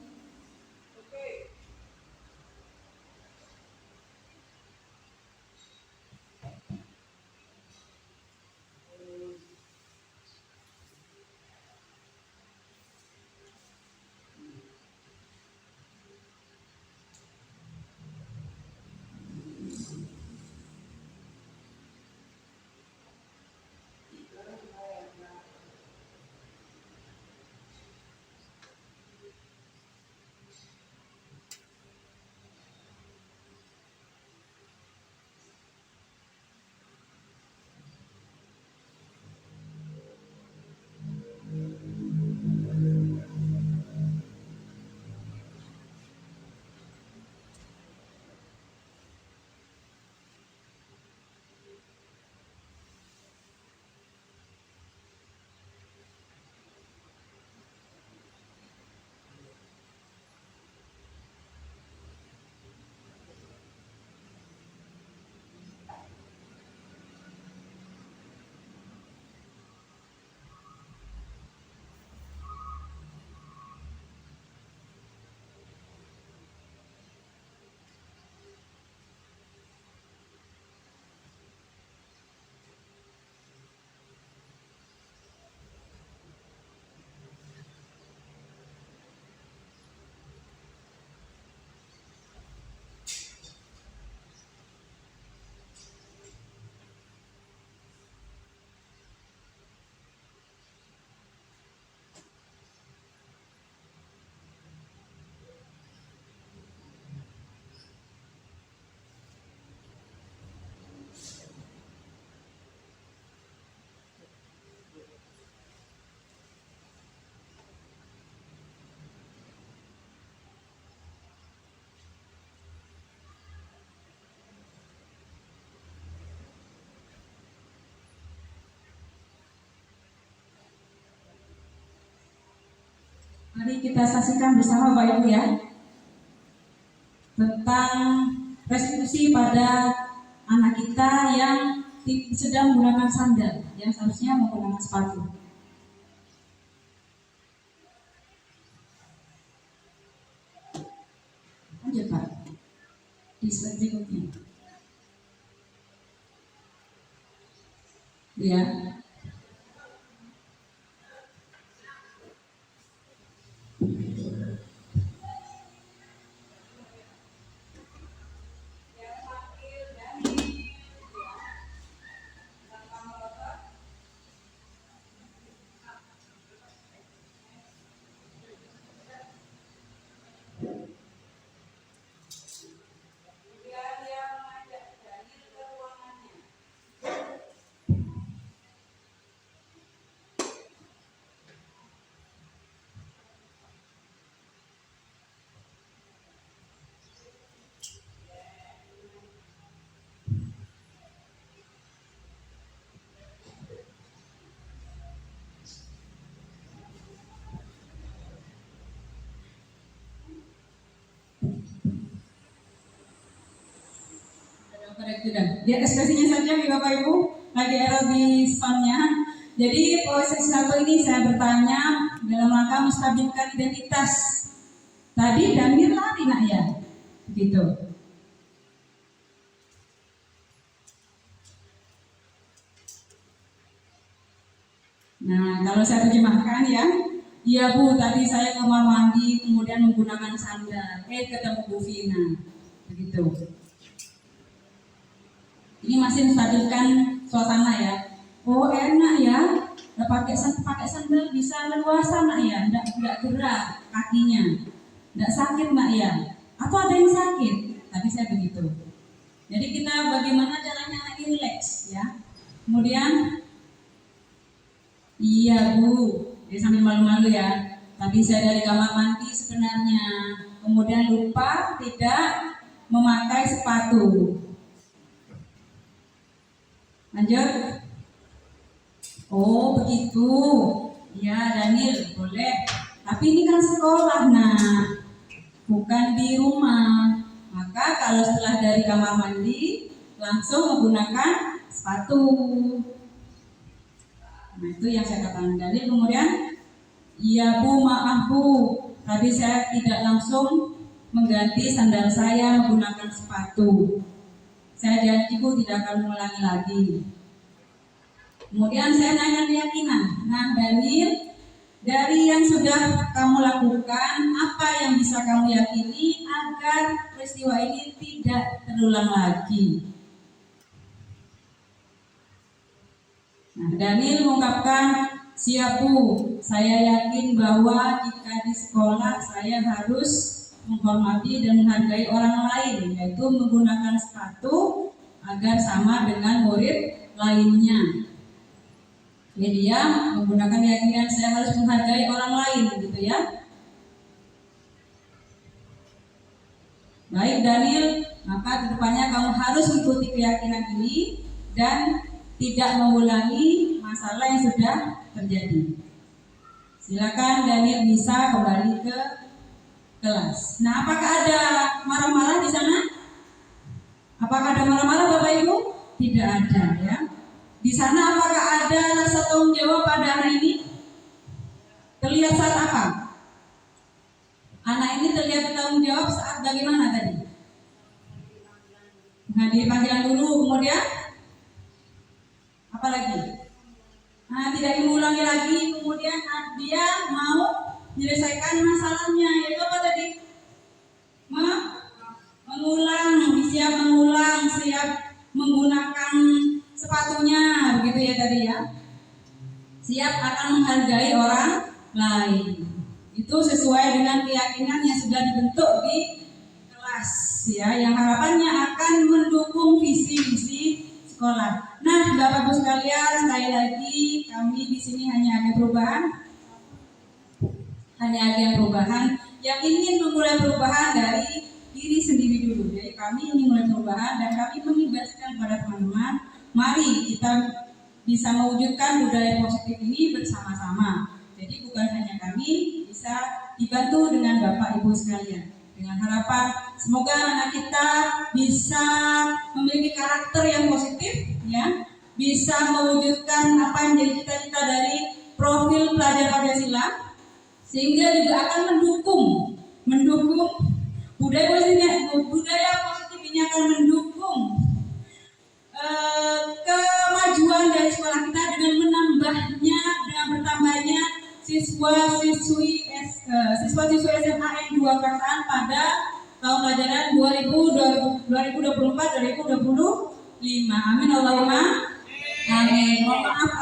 Mari kita saksikan bersama Bapak Ibu ya, tentang restitusi pada anak kita yang sedang menggunakan sandal, yang seharusnya menggunakan sepatu. Lanjut Pak, di slide berikutnya. Ya. Sudah. Lihat ekspresinya saja nih Bapak Ibu, lagi error di soundnya. Jadi sesi 1 ini saya bertanya dalam rangka menstabilkan identitas. Tadi Damir lari nak ya, begitu. Nah kalau saya terjemahkan ya, iya Bu, tadi saya ke kamar mandi kemudian menggunakan sandal, ketemu Bu Vina, begitu. Ini masih menstabilkan suasana ya. Oh enak ya, pakai sandal bisa leluasa nak ya, enggak gerak kakinya, enggak sakit nak ya. Atau ada yang sakit? Tadi saya begitu. Jadi kita bagaimana caranya lagi relax ya. Kemudian, iya Bu, dia sambil malu-malu ya. Tadi saya dari kamar mandi sebenarnya, kemudian lupa tidak memakai sepatu. Lanjut. Oh begitu. Ya Daniel boleh. Tapi ini kan sekolah nak, bukan di rumah. Maka kalau setelah dari kamar mandi langsung menggunakan sepatu. Nah itu yang saya katakan Daniel. Kemudian Iya Bu, maaf Bu, tadi saya tidak langsung mengganti sandal saya menggunakan sepatu. Saya janji Bu tidak akan mengulangi lagi. Kemudian saya nanya keyakinan. Nah Daniel, dari yang sudah kamu lakukan, apa yang bisa kamu yakini agar peristiwa ini tidak terulang lagi? Nah, Daniel mengungkapkan, siap Bu, saya yakin bahwa jika di sekolah saya harus menghormati dan menghargai orang lain, yaitu menggunakan sepatu agar sama dengan murid lainnya. Jadi dia menggunakan keyakinan saya harus menghargai orang lain, gitu ya. Baik Daniel, maka kedepannya kamu harus mengikuti keyakinan ini dan tidak mengulangi masalah yang sudah terjadi. Silakan Daniel bisa kembali ke kelas. Nah, apakah ada marah-marah di sana? Apakah ada marah-marah Bapak Ibu? Tidak ada ya. Di sana apakah ada rasa tanggung jawab pada anak ini? Terlihat saat apa? Anak ini terlihat bertanggung jawab saat bagaimana tadi? Menghadiri panggilan dulu, kemudian apa lagi? Nah, tidak diulangi lagi, kemudian dia mau menyelesaikan masalahnya, yaitu apa tadi? Mengulang, siap menggunakan sepatunya, begitu ya tadi ya. Siap akan menghargai orang lain. Itu sesuai dengan keyakinan yang sudah dibentuk di kelas ya, yang harapannya akan mendukung visi-misi sekolah. Nah, Bapak Ibu sekalian, sekali lagi kami di sini hanya agen perubahan yang ingin memulai perubahan dari diri sendiri dulu. Jadi kami ingin mulai perubahan dan kami mengibarkan pada teman-teman, mari kita bisa mewujudkan budaya positif ini bersama-sama. Jadi bukan hanya kami, bisa dibantu dengan Bapak Ibu sekalian. Dengan harapan semoga anak kita bisa memiliki karakter yang positif, ya, bisa mewujudkan apa yang menjadi cita-cita dari profil pelajar Pancasila, sehingga juga akan mendukung budaya positif ini akan mendukung kemajuan dari sekolah kita dengan bertambahnya siswa-siswi SMA N2 Kertaan pada tahun pelajaran 2024-2025. Amin Allahumma amin. Mohon maaf